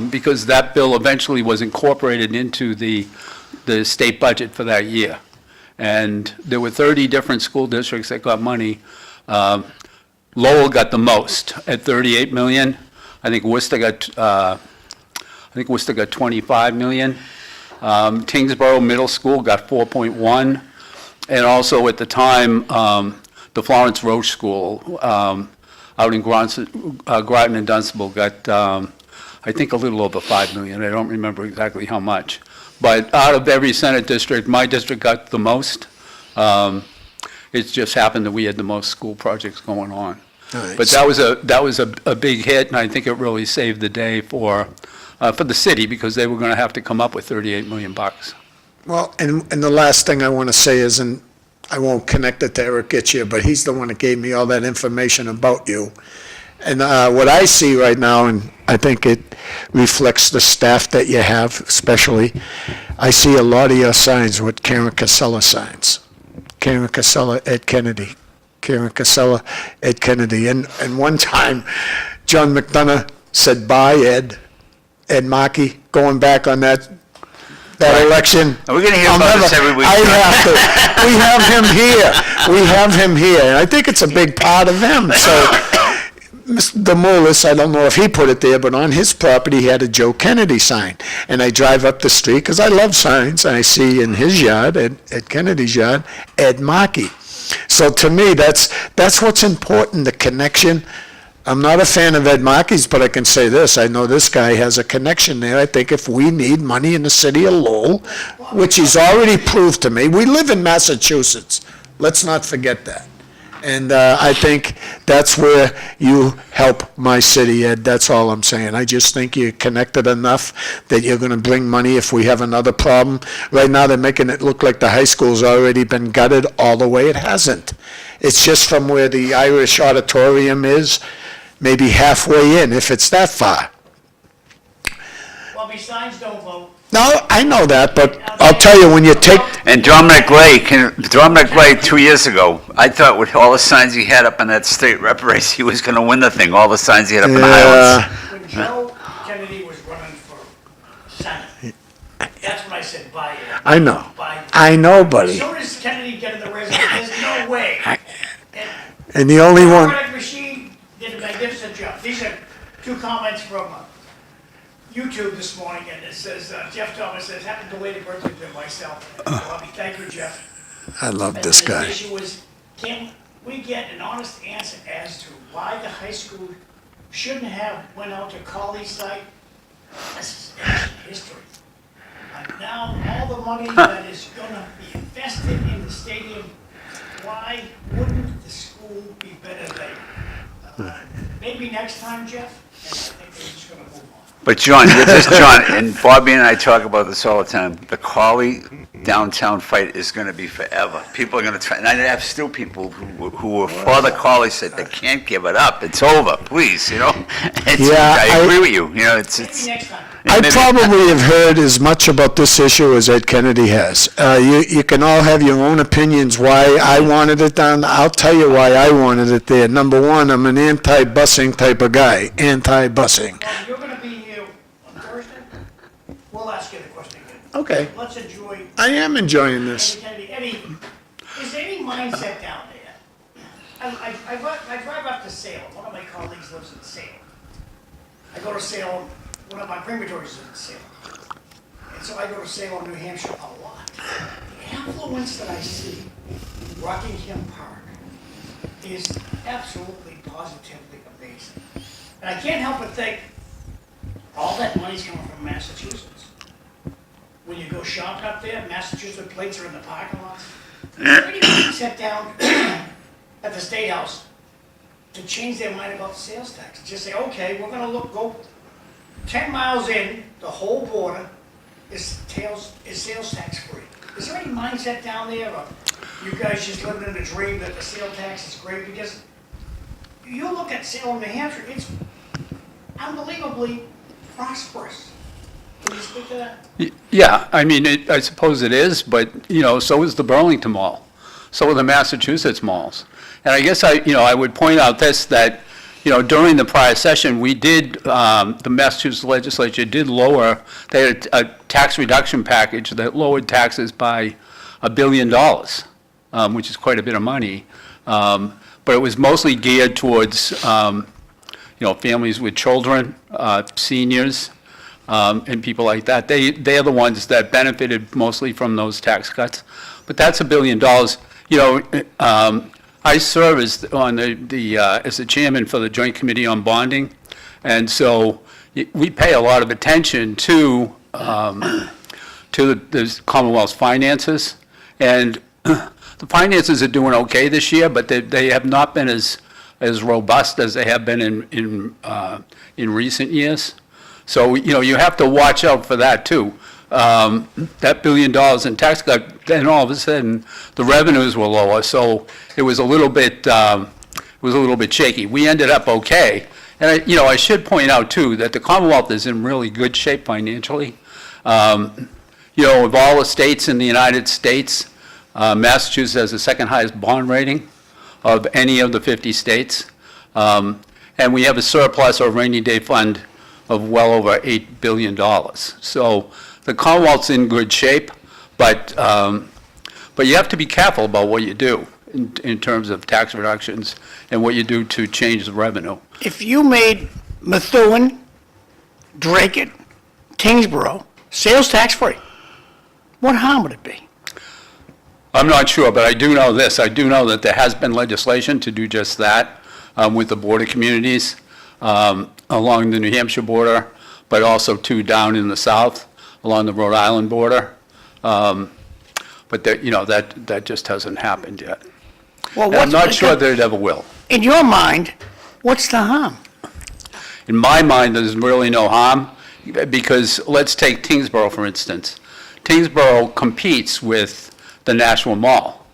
because that bill eventually was incorporated into the state budget for that year. And there were 30 different school districts that got money. Lowell got the most at 38 million. I think Worcester got 25 million. Tingsboro Middle School got 4.1, and also at the time, the Florence Roche School out in Groton and Dunstable got, I think, a little over 5 million. I don't remember exactly how much. But out of every Senate district, my district got the most. It just happened that we had the most school projects going on. Nice. But that was a big hit, and I think it really saved the day for the city, because they were going to have to come up with 38 million bucks. Well, and the last thing I want to say is, and I won't connect it to Eric Gitchia, but he's the one that gave me all that information about you. And what I see right now, and I think it reflects the staff that you have especially, I see a lot of your signs with Karen Casella signs. Karen Casella, Ed Kennedy. Karen Casella, Ed Kennedy. And one time, John McDonough said, "Bye, Ed." Ed Markey, going back on that election. We're going to hear about this every week. We have him here. We have him here. And I think it's a big part of him. So, Mr. Demoulas, I don't know if he put it there, but on his property, he had a Joe Kennedy sign. And I drive up the street, because I love signs, and I see in his yard, at Kennedy's yard, Ed Markey. So to me, that's what's important, the connection. I'm not a fan of Ed Markey's, but I can say this. I know this guy has a connection there. I think if we need money in the city of Lowell, which he's already proved to me, we live in Massachusetts. Let's not forget that. And I think that's where you help my city, Ed. That's all I'm saying. I just think you're connected enough that you're going to bring money if we have another problem. Right now, they're making it look like the high school's already been gutted all the way. It hasn't. It's just from where the Irish auditorium is, maybe halfway in, if it's that far. Well, besides don't vote. No, I know that, but I'll tell you, when you take... And Dominic Lay 2 years ago, I thought with all the signs he had up in that state rep race, he was going to win the thing, all the signs he had up in the Highlands. When Joe Kennedy was running for Senate, that's when I said, "Bye, Ed." I know. Bye. I know, buddy. As soon as Kennedy get in the race, there's no way. And the only one... Democratic machine did a magnificent job. These are two comments from YouTube this morning, and it says, Jeff Thomas says, "Happy belated birthday to myself." Thank you, Jeff. I love this And guy. the issue is, can we get an honest answer as to why the high school shouldn't have went out to Colley's site? This is ancient history. And now all the money that is gonna be invested in the stadium, why wouldn't the school be better there? Maybe next time, Jeff, and I think they're just gonna move on. But John, and Bobby and I talk about this all the time. The Collie downtown fight is going to be forever. People are going to try, and I have still people who were for the Collie said they can't give it up. It's over, please, I agree with you. It's Maybe next time. I probably have heard as much about this issue as Ed Kennedy has. You can all have your own opinions why I wanted it done. I'll tell you why I wanted it there. Number one, I'm an anti-busing type of guy. Anti-busing. Well, you're gonna be here on Thursday. We'll ask you the question again. Okay. Let's enjoy. I am enjoying this. Eddie, is there any mindset down there? I drive up to Salem. One of my colleagues lives in Salem. I go to Salem. One of my crematories is in Salem. And so I go to Salem, New Hampshire a lot. The affluence that I see in Rockingham Park is absolutely, positively amazing. And I can't help but think, all that money's coming from Massachusetts. When you go shopping up there, Massachusetts plates are in the parking lots. Is there anybody sit down at the State House to change their mind about the sales tax? Just say, okay, we're gonna go 10 miles in, the whole border is sales tax free. Is there any mindset down there, or you guys just living in a dream that the sales tax is great? Because you look at Salem, New Hampshire, it's unbelievably prosperous. Can you speak to that? Yeah, I mean, I suppose it is, but, so is the Burlington Mall. So are the Massachusetts malls. And I guess I would point out this, that, during the prior session, we did, the Massachusetts legislature did lower, they had a tax reduction package that lowered taxes by $1 billion, which is quite a bit of money. But it was mostly geared towards, families with children, seniors, and people like that. They are the ones that benefited mostly from those tax cuts. But that's $1 billion. I serve as the chairman for the Joint Committee on Bonding, and so we pay a lot of attention to the Commonwealth's finances, and the finances are doing okay this year, but they have not been as robust as they have been in recent years. So, you have to watch out for that too. That $1 billion in tax cut, then all of a sudden, the revenues were lower, so it was a little bit shaky. We ended up okay. And I should point out too, that the Commonwealth is in really good shape financially. Of all the states in the United States, Massachusetts has the second highest bond rating of any of the 50 states. And we have a surplus or rainy day fund of well over $8 billion. So the Commonwealth's in good shape, but you have to be careful about what you do in terms of tax reductions and what you do to change the revenue. If you made Methuen, Dracut, Tingsboro, sales tax-free, what harm would it be? I'm not sure, but I do know this. I do know that there has been legislation to do just that with the border communities along the New Hampshire border, but also too down in the south along the Rhode Island border. But that just hasn't happened yet. Well, And I'm not sure that it ever will. In your mind, what's the harm? In my mind, there's really no harm, because let's take Tingsboro, for instance. Tingsboro competes with the Nashua Mall,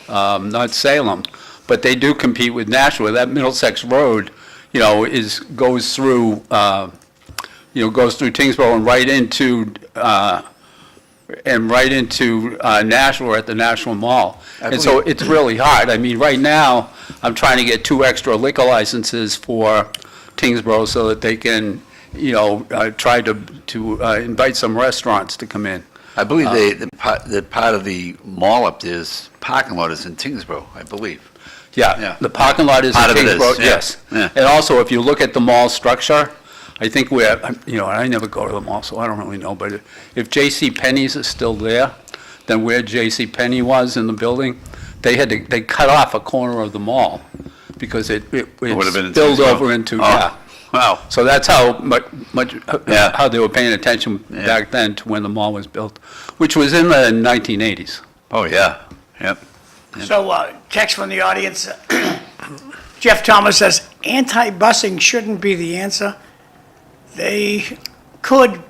not Salem, but they do compete with Nashua. That Middlesex Road, goes through Tingsboro and right into Nashua at the National Mall. And so it's really hard. I mean, right now, I'm trying to get 2 extra liquor licenses for Tingsboro so that they can, try to invite some restaurants to come in. I believe the part of the mall up there's parking lot is in Tingsboro, I believe. Yeah, the parking lot is in Part of it is, Tingsboro, yeah. yes. Yeah. And also, if you look at the mall structure, I think I never go to the mall, so I don't really know, but if J.C. Penney's is still there, then where J.C. Penney was in the building, they cut off a corner of the mall because it would have been in spilled Tingsboro. over into, Oh. Wow. So that's how much Yeah. how they were paying attention back then to when the mall was built, which was in the 1980s. Oh, yeah. Yep. So, text from the audience. Jeff Thomas says, anti-busing shouldn't be the answer. They could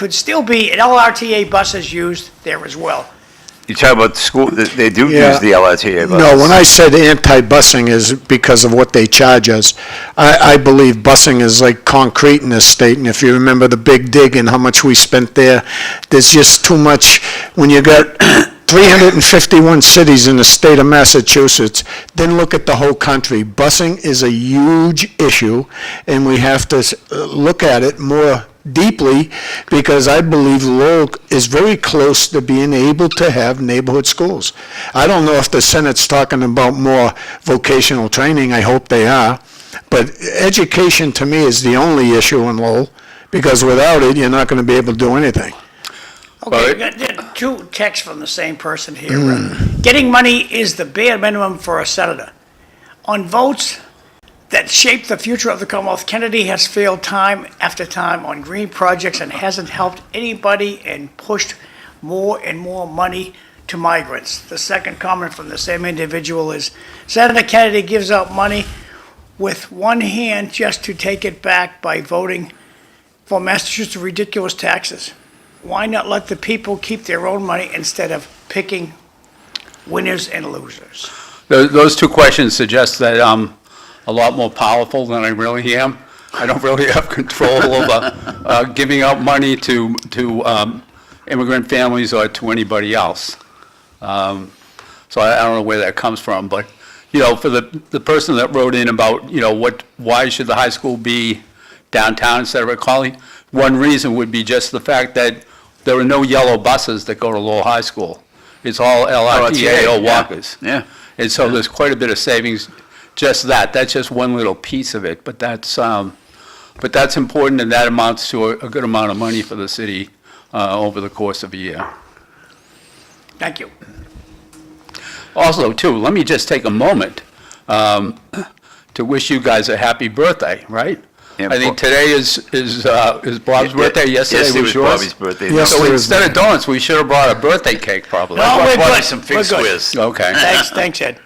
still be LRTA buses used there as well. You talk about the school, they do Yeah. use the LRTA buses. No, when I said anti-busing is because of what they charge us. I believe busing is like concrete in this state, and if you remember the big dig and how much we spent there, there's just too much. When you got 351 cities in the state of Massachusetts, then look at the whole country. Busing is a huge issue, and we have to look at it more deeply, because I believe Lowell is very close to being able to have neighborhood schools. I don't know if the Senate's talking about more vocational training. I hope they are. But education, to me, is the only issue in Lowell, because without it, you're not going to be able to do anything. Okay, we got 2 texts from the same person here. Getting money is the bare minimum for a senator. On votes that shape the future of the Commonwealth, Kennedy has failed time after time on green projects and hasn't helped anybody and pushed more and more money to migrants. The second comment from the same individual is, Senator Kennedy gives out money with one hand just to take it back by voting for Massachusetts ridiculous taxes. Why not let the people keep their own money instead of picking winners and losers? Those two questions suggest that I'm a lot more powerful than I really am. I don't really have control over giving out money to immigrant families or to anybody else. So I don't know where that comes from, but, for the person that wrote in about, why should the high school be downtown instead of at Collie? One reason would be just the fact that there are no yellow buses that go to Lowell High School. It's all LRTA or walkers. Yeah. And so there's quite a bit of savings, that's just one little piece of it, but that's important, and that amounts to a good amount of money for the city over the course of a year. Thank you. Also, too, let me just take a moment to wish you guys a happy birthday, right? Yeah, I think today is Bob's birthday. Yesterday was yours. Bobby's birthday. Yes. So Yesterday was instead of donuts, we should have brought a birthday cake, probably. No, I we're bought good. you some We're fig good. squares. Okay. Thanks, Ed.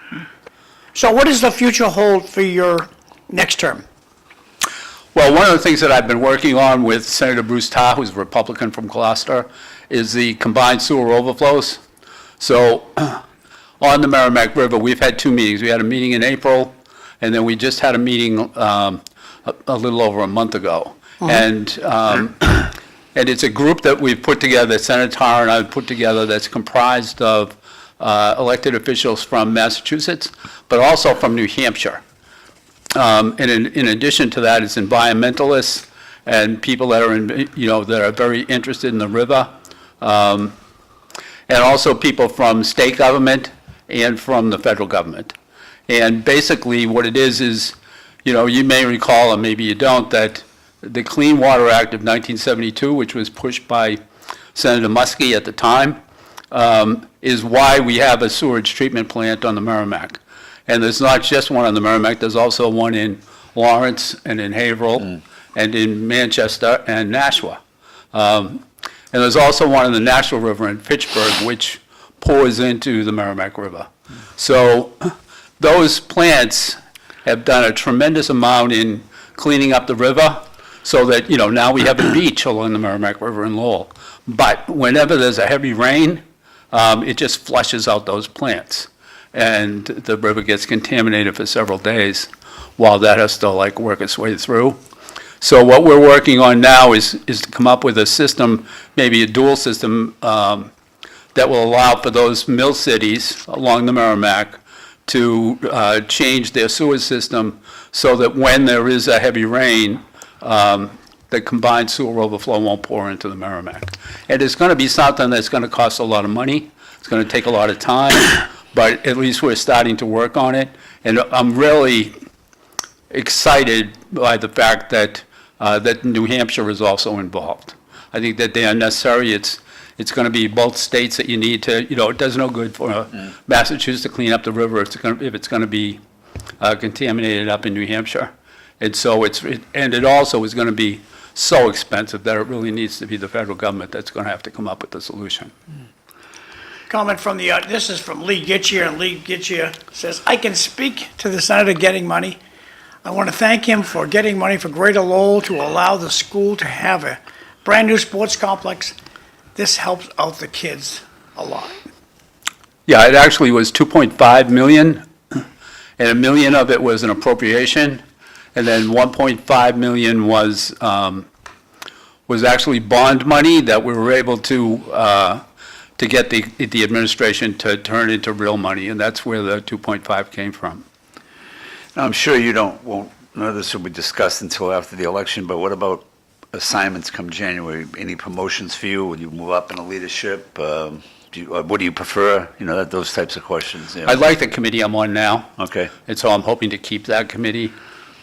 So what does the future hold for your next term? Well, one of the things that I've been working on with Senator Bruce Tarr, who's a Republican from Gloucester, is the combined sewer overflows. So on the Merrimack River, we've had two meetings. We had a meeting in April, and then we just had a meeting a little over a month ago. And it's a group that we've put together, that Senator Tarr and I put together, that's comprised of elected officials from Massachusetts, but also from New Hampshire. And in addition to that, it's environmentalists and people that are that are very interested in the river, and also people from state government and from the federal government. And basically what it is, you may recall, or maybe you don't, that the Clean Water Act of 1972, which was pushed by Senator Muskie at the time, is why we have a sewage treatment plant on the Merrimack. And there's not just one on the Merrimack, there's also one in Lawrence and in Haverhill and in Manchester and Nashua. And there's also one in the Nashua River in Fitchburg, which pours into the Merrimack River. So those plants have done a tremendous amount in cleaning up the river so that, now we have a beach along the Merrimack River in Lowell. But whenever there's a heavy rain, it just flushes out those plants. And the river gets contaminated for several days while that has to work its way through. So what we're working on now is to come up with a system, maybe a dual system, that will allow for those mill cities along the Merrimack to change their sewer system so that when there is a heavy rain, the combined sewer overflow won't pour into the Merrimack. And it's going to be something that's going to cost a lot of money. It's going to take a lot of time, but at least we're starting to work on it. And I'm really excited by the fact that that New Hampshire is also involved. I think that they are necessary. It's going to be both states that you need to, it does no good for Massachusetts to clean up the river if it's going to be contaminated up in New Hampshire. And so it also is going to be so expensive that it really needs to be the federal government that's going to have to come up with a solution. Comment from this is from Lee Gitchier, and Lee Gitchier says, I can speak to the senator getting money. I want to thank him for getting money for Greater Lowell to allow the school to have a brand-new sports complex. This helps out the kids a lot. Yeah, it actually was 2.5 million, and $1 million of it was an appropriation, and then 1.5 million was actually bond money that we were able to get the administration to turn into real money, and that's where the 2.5 came from. Now, I'm sure none of this will be discussed until after the election, but what about assignments come January? Any promotions for you? Will you move up in a leadership? What do you prefer? Those types of questions. I like the committee I'm on now. Okay. And so I'm hoping to keep that committee.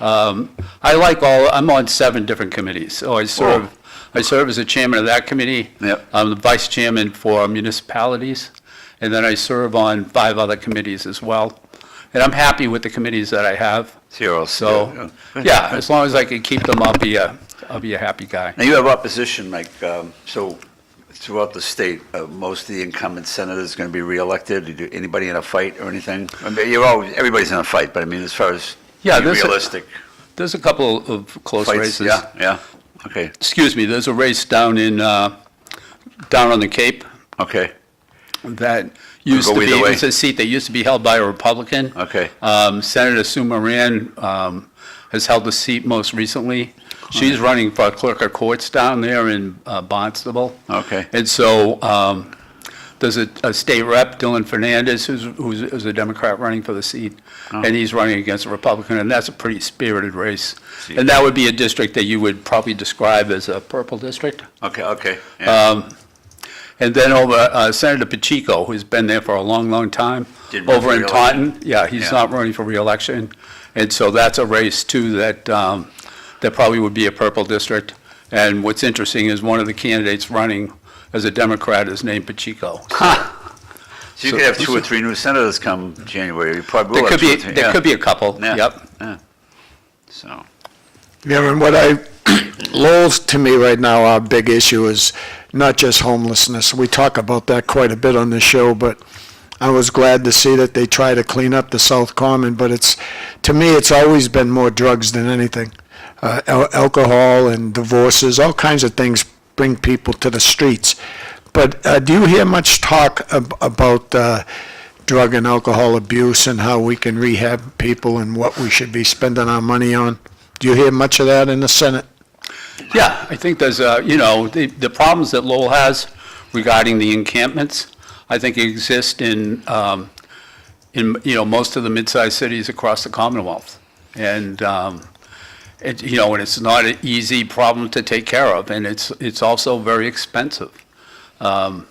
I'm on 7 different committees. So I serve as the chairman of that committee. Yep. I'm the vice chairman for municipalities. And then I serve on 5 other committees as well. And I'm happy with the committees that I have. So, yeah, as long as I can keep them, I'll be a happy guy. Now, you have opposition, Mike, so throughout the state, most of the incumbent senators going to be reelected? Anybody in a fight or anything? I mean, everybody's in a fight, but I mean, as far as being realistic. There's a couple of close fights, races. Yeah, okay. Excuse me, there's a race down on the Cape. Okay. That, used Go to be, either way. it's a seat that used to be held by a Republican. Okay. Senator Sue Moran has held the seat most recently. She's running for clerk of courts down there in Barnstable. Okay. And so there's a state rep, Dylan Fernandez, who's a Democrat running for the seat, and he's running against a Republican, and that's a pretty spirited race. And that would be a district that you would probably describe as a purple district. Okay. Yeah. And then over Senator Pacheco, who's been there for a long, long time, Didn't run over for in re-election. Taunton. Yeah, he's Yeah. not running for reelection. And so that's a race, too, that probably would be a purple district. And what's interesting is one of the candidates running as a Democrat is named Pacheco. So you could have 2 or 3 new senators come January. You probably will There have could 2 be, or 3. there could be a couple, Yeah. yep. Yeah. So, Yeah, and Lowell's, to me right now, our big issue is not just homelessness. We talk about that quite a bit on the show, but I was glad to see that they try to clean up the South Common, but to me, it's always been more drugs than anything. Alcohol and divorces, all kinds of things bring people to the streets. But do you hear much talk about drug and alcohol abuse and how we can rehab people and what we should be spending our money on? Do you hear much of that in the Senate? Yeah, I think there's, the problems that Lowell has regarding the encampments, I think exist in most of the mid-sized cities across the Commonwealth. And, and it's not an easy problem to take care of, and it's also very expensive. But,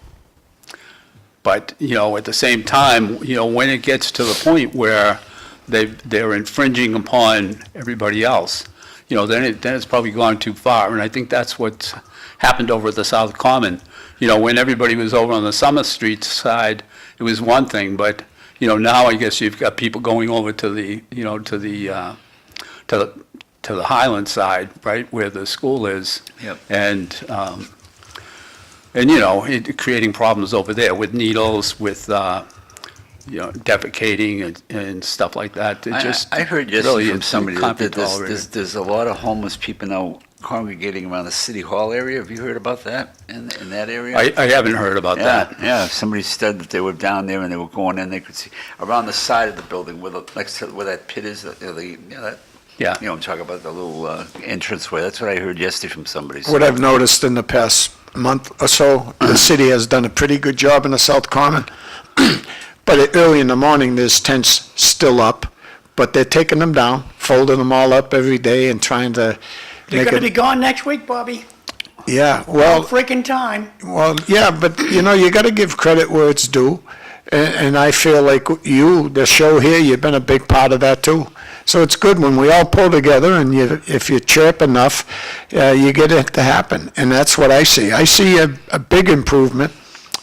at the same time, when it gets to the point where they're infringing upon everybody else, then it's probably gone too far. And I think that's what's happened over at the South Common. When everybody was over on the Summer Street side, it was one thing, but, now I guess you've got people going over to the Highland side, right, where the school is. Yep. And creating problems over there with needles, with, defecating and stuff like that. It just I heard really yesterday from is somebody can't be that tolerated. there's a lot of homeless people now congregating around the City Hall area. Have you heard about that in that area? I haven't heard about that. Yeah, somebody said that they were down there and they were going in, they could see, around the side of the building next to where that pit is, Yeah. I'm talking about the little entranceway. That's what I heard yesterday from somebody. What I've noticed in the past month or so, the city has done a pretty good job in the South Common. But early in the morning, there's tents still up, but they're taking them down, folding them all up every day and trying to They're make gonna be it. gone next week, Bobby. Yeah, All well, freaking time. yeah, but you gotta give credit where it's due. And I feel like the show here, you've been a big part of that too. So it's good when we all pull together and if you chirp enough, you get it to happen. And that's what I see. I see a big improvement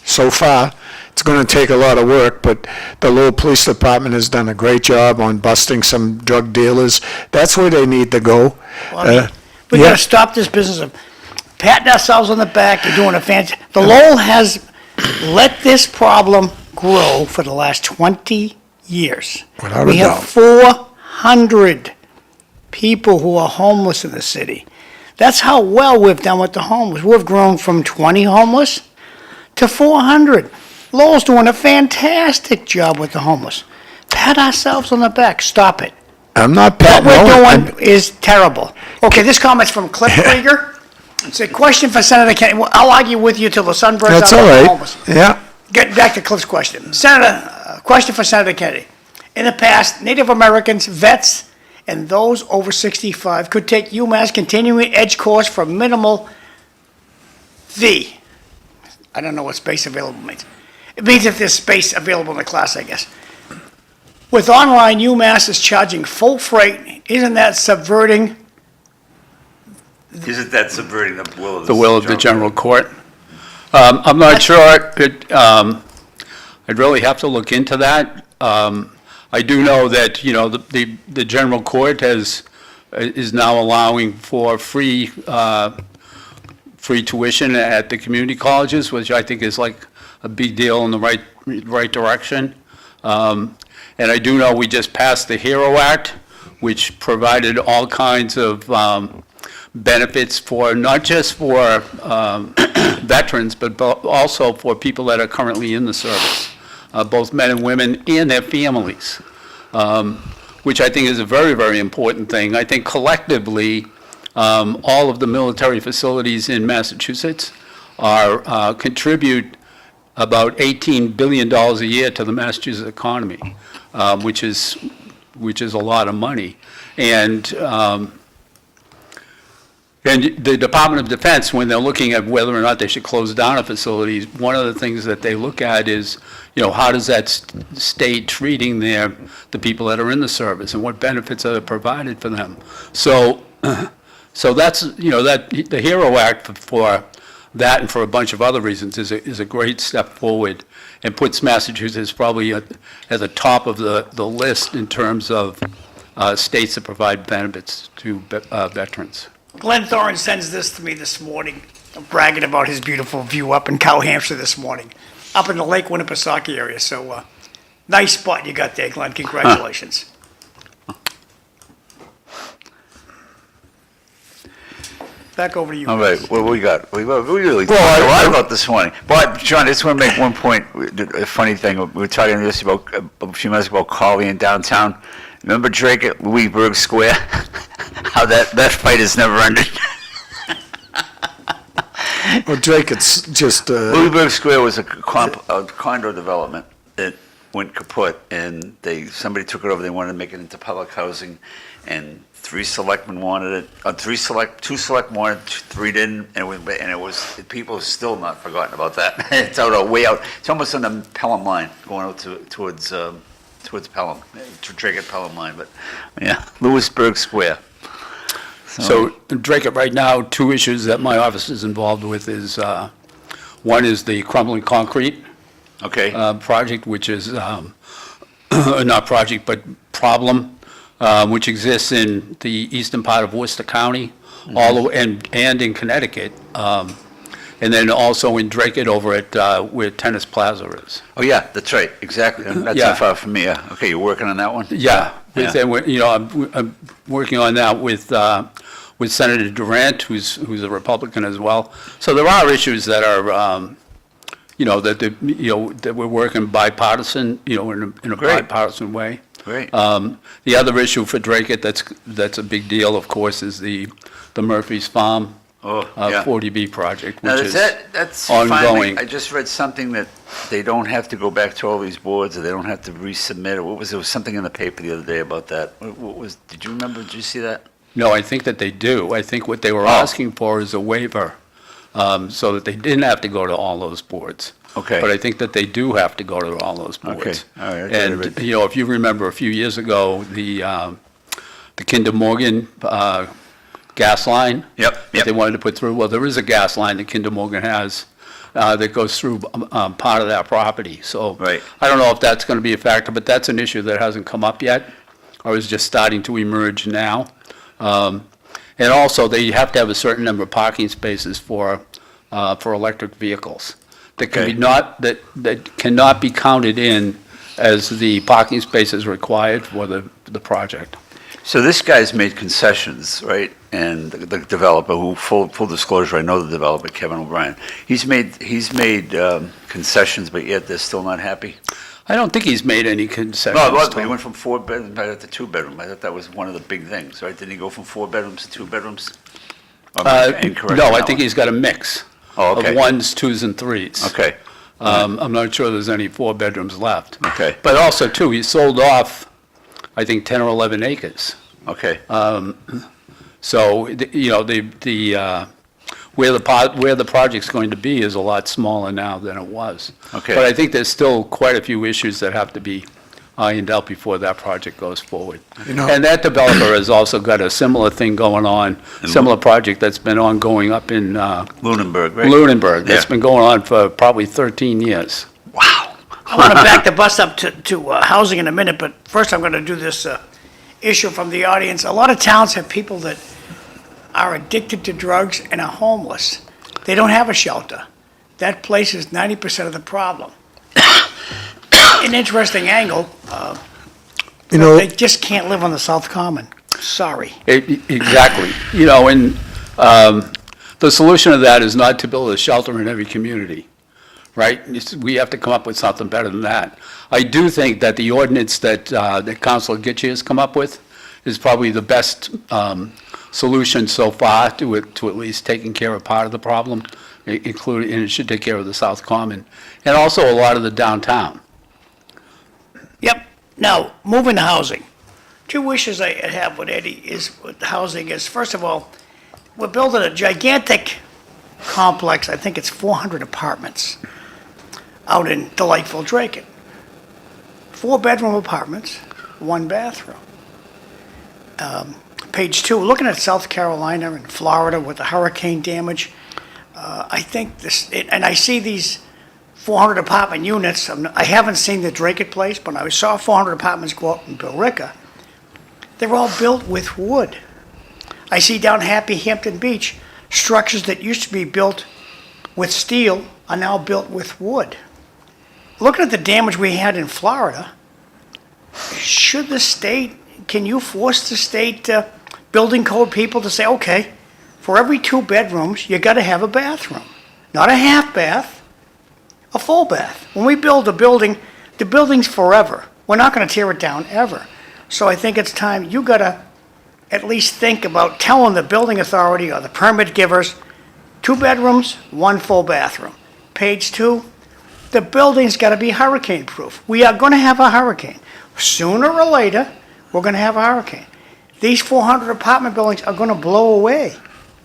so far. It's going to take a lot of work, but the Lowell Police Department has done a great job on busting some drug dealers. That's where they need to go. We yeah. gotta stop this business of patting ourselves on the back and doing a fancy. The Lowell has let this problem grow for the last 20 years. Without a We have doubt. 400 people who are homeless in the city. That's how well we've done with the homeless. We've grown from 20 homeless to 400. Lowell's doing a fantastic job with the homeless. Pat ourselves on the back. Stop it. I'm not What patting we're no one. doing is terrible. Okay, this comment's from Cliff Krieger. It's a question for Senator Kennedy. Well, I'll argue with you till the sun burns That's out all of the right. homeless. Yeah. Get back to Cliff's question. Question for Senator Kennedy. In the past, Native Americans, vets, and those over 65 could take UMass continuing edge course for minimal fee. I don't know what space available means. It means if there's space available in the class, I guess. With online, UMass is charging full freight. Isn't that subverting? Isn't that subverting the will of The will of the general court. I'm not sure, I'd really have to look into that. I do know that, the general court is now allowing for free tuition at the community colleges, which I think is like a big deal in the right direction. And I do know we just passed the HERO Act, which provided all kinds of benefits for, not just for veterans, but also for people that are currently in the service. both men and women and their families, which I think is a very, very important thing. I think collectively, all of the military facilities in Massachusetts contribute about $18 billion a year to the Massachusetts economy, which is a lot of money. And the Department of Defense, when they're looking at whether or not they should close down a facility, one of the things that they look at is, how does that state treating the people that are in the service, and what benefits are provided for them? So that's, that the HERO Act for that and for a bunch of other reasons is a great step forward, and puts Massachusetts probably at the top of the list in terms of states that provide benefits to veterans. Glenn Thorne sends this to me this morning, bragging about his beautiful view up in Cow Hampshire this morning, up in the Lake Winnipesaukee area. So, nice spot you got there, Glenn. Congratulations. Back over to you. All right, what we got? We really talked a lot about this morning. But, John, I just want to make one point, a funny thing. We were talking just about a few minutes about Collie in downtown. Remember Drake at Louisburg Square? How that fight has never ended. Well, Drake, it's just, Louisburg Square was a condo development that went kaput, and somebody took it over. They wanted to make it into public housing, and 3 selectmen wanted it. 2 select wanted, 3 didn't, and it was people have still not forgotten about that. It's way out. It's almost on the Pelham line, going out towards Pelham, to Drake at Pelham line. But yeah, Louisburg Square. So Drake, right now, 2 issues that my office is involved with is, one is the crumbling concrete Okay. project, which is, not project, but problem, which exists in the eastern part of Worcester County, all the way, and in Connecticut, and then also in Drake over at where Tennis Plaza is. Oh yeah, that's right. Exactly. That's Yeah. not far from me. Yeah. Okay, you're working on that one. Yeah, Yeah. I'm working on that with Senator Durant, who's a Republican as well. So there are issues that are, that we're working bipartisan, in a Great. bipartisan way. Great. The other issue for Drake that's a big deal, of course, is the Murphy's Farm Oh, yeah. 40B project, Now, which is that's ongoing. finally, I just read something that they don't have to go back to all these boards, or they don't have to resubmit, or there was something in the paper the other day about that. Did you remember, did you see that? No, I think that they do. I think what they were Oh. asking for is a waiver, so that they didn't have to go to all those boards. Okay. But I think that they do have to go to all those boards. Okay, all right, I thought I And, read- if you remember a few years ago, the Kinder Morgan gas line. Yep, That yep. they wanted to put through. Well, there is a gas line that Kinder Morgan has that goes through part of that property. So Right. I don't know if that's going to be a factor, but that's an issue that hasn't come up yet, or is just starting to emerge now. And also, they have to have a certain number of parking spaces for electric vehicles that can be Okay. that cannot be counted in as the parking spaces required for the project. So this guy's made concessions, right? And the developer, who, full disclosure, I know the developer, Kevin O'Brien. He's made concessions, but yet they're still not happy. I don't think he's made any concessions. No, it wasn't. to- He went from 4 bedroom to 2 bedroom. I thought that was one of the big things, right? Didn't he go from 4 bedrooms to 2 bedrooms? Or am I incorrect No, on I that think one? he's got a mix Oh, okay. of 1s, 2s, and 3s. Okay, I'm not sure there's any 4 bedrooms left. Okay. But also, too, he sold off, I think, 10 or 11 acres. okay. So, where the project's going to be is a lot smaller now than it was. Okay. But I think there's still quite a few issues that have to be ironed out before that project goes forward. You know- And that developer has also got a similar thing going on, similar project that's been ongoing up in Lunenburg, right? Lunenburg. That's Yeah. been going on for probably 13 years. Wow. I want to back the bus up to housing in a minute, but first I'm going to do this issue from the audience. A lot of towns have people that are addicted to drugs and are homeless. They don't have a shelter. That place is 90% of the problem. An interesting angle, you know, they just can't live on the South Common. Sorry. Exactly. And the solution to that is not to build a shelter in every community, right? We have to come up with something better than that. I do think that the ordinance that Councilor Gitche has come up with is probably the best solution so far to at least taking care of part of the problem, including, and it should take care of the South Common, and also a lot of the downtown. Yep. Now, moving to housing. Two wishes I have with Eddie with housing is, first of all, we're building a gigantic complex, I think it's 400 apartments, out in delightful Draken. 4-bedroom apartments, 1 bathroom. Page 2, looking at South Carolina and Florida with the hurricane damage, I think this, and I see these 400 apartment units. I haven't seen the Draken place, but I saw 400 apartments go up in Billerica. They're all built with wood. I see down Happy Hampton Beach, structures that used to be built with steel are now built with wood. Looking at the damage we had in Florida, should the state, can you force the state building code people to say, okay, for every 2 bedrooms, you gotta have a bathroom? Not a half bath, a full bath. When we build a building, the building's forever. We're not gonna tear it down ever. So I think it's time, you gotta at least think about telling the building authority or the permit givers, 2 bedrooms, 1 full bathroom. Page 2, the building's gotta be hurricane-proof. We are gonna have a hurricane. Sooner or later, we're gonna have a hurricane. These 400 apartment buildings are gonna blow away.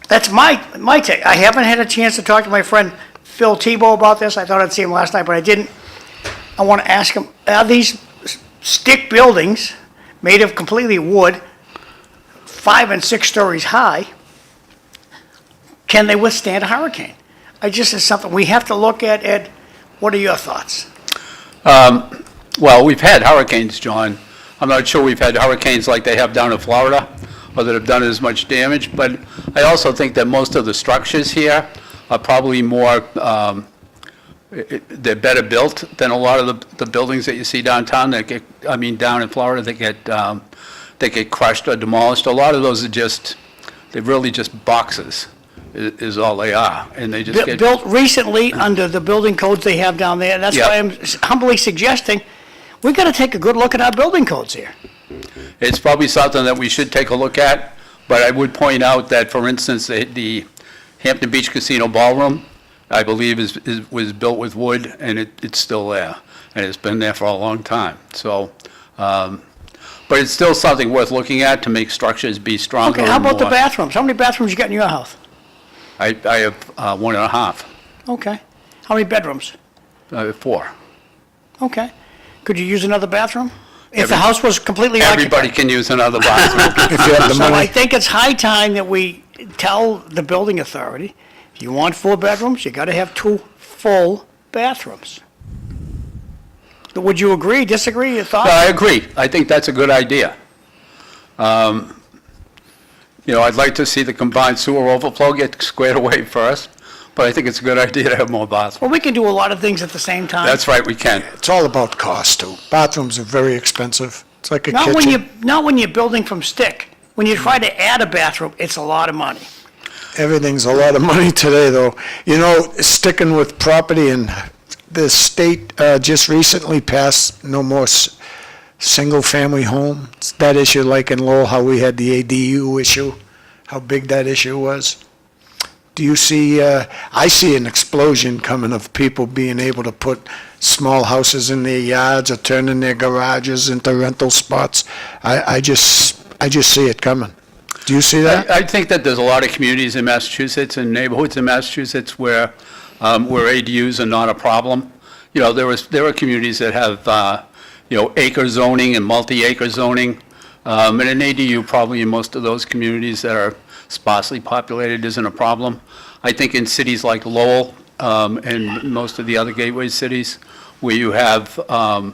That's my take. I haven't had a chance to talk to my friend Phil Tebow about this. I thought I'd see him last night, but I didn't. I wanna ask him, are these stick buildings made of completely wood, 5 and 6 stories high, can they withstand a hurricane? I just, it's something we have to look at. Ed, what are your thoughts? Well, we've had hurricanes, John. I'm not sure we've had hurricanes like they have down in Florida, or that have done as much damage, but I also think that most of the structures here are probably more, they're better built than a lot of the buildings that you see downtown that get, down in Florida that get crushed or demolished. A lot of those are just, they're really just boxes, is all they are, and they just get Built recently under the building codes they have down there, and that's why I'm humbly suggesting we got to take a good look at our building codes here. It's probably something that we should take a look at, but I would point out that, for instance, the Hampton Beach Casino Ballroom, I believe was built with wood, and it's still there, and it's been there for a long time. So, but it's still something worth looking at to make structures be stronger. Okay, how about the more. bathrooms? How many bathrooms you got in your house? I have 1.5. Okay. How many bedrooms? 4. Okay. Could you use another bathroom? If the house was completely occupied? Everybody can use another bathroom. If you have the So I money. think it's high time that we tell the building authority, if you want 4 bedrooms, you gotta have 2 full bathrooms. Would you agree, disagree, your thoughts? I agree. I think that's a good idea. I'd like to see the combined sewer overflow get squared away first, but I think it's a good idea to have more bathrooms. Well, we can do a lot of things at the same time. That's right, we can. It's all about cost, too. Bathrooms are very expensive. It's like a Not kitchen. when you're building from stick. When you try to add a bathroom, it's a lot of money. Everything's a lot of money today, though. Sticking with property, and the state just recently passed no more single-family home. It's that issue like in Lowell, how we had the ADU issue, how big that issue was. Do you see, I see an explosion coming of people being able to put small houses in their yards or turning their garages into rental spots. I just see it coming. Do you see that? I think that there's a lot of communities in Massachusetts and neighborhoods in Massachusetts where ADUs are not a problem. There are communities that have, acre zoning and multi-acre zoning. And an ADU probably in most of those communities that are sparsely populated isn't a problem. I think in cities like Lowell and most of the other gateway cities where you have, where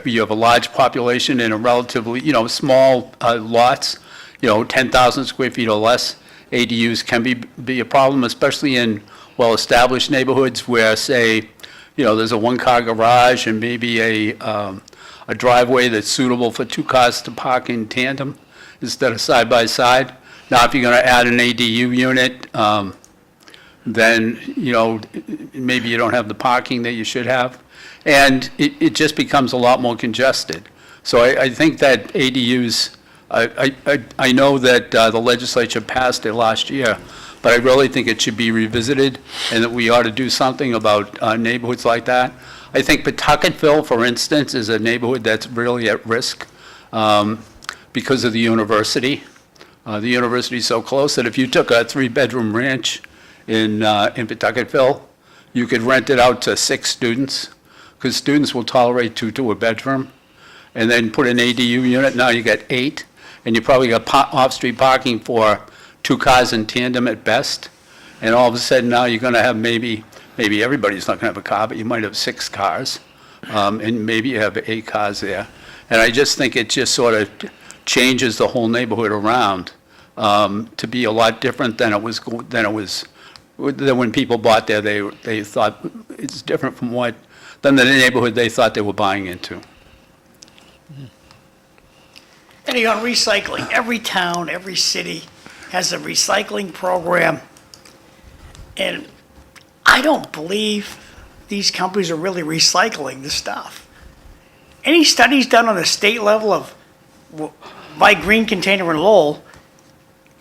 you have a large population in a relatively, small lots, 10,000 square feet or less, ADUs can be a problem, especially in well-established neighborhoods where, say, there's a one-car garage and maybe a driveway that's suitable for 2 cars to park in tandem instead of side by side. Now, if you're going to add an ADU unit, then, maybe you don't have the parking that you should have. And it just becomes a lot more congested. So I think that ADUs, I know that the legislature passed it last year, but I really think it should be revisited and that we ought to do something about neighborhoods like that. I think Pawtucketville, for instance, is a neighborhood that's really at risk because of the university. The university is so close that if you took a 3-bedroom ranch in Pawtucketville, you could rent it out to 6 students, because students will tolerate 2 to a bedroom, and then put an ADU unit. Now you get 8, and you probably got off-street parking for 2 cars in tandem at best. And all of a sudden now you're going to have maybe everybody's not going to have a car, but you might have 6 cars, and maybe you have 8 cars there. And I just think it just sort of changes the whole neighborhood around to be a lot different than when people bought there. They thought it's different than the neighborhood they thought they were buying into. Eddie, on recycling, every town, every city has a recycling program, and I don't believe these companies are really recycling the stuff. Any studies done on the state level of my green container in Lowell,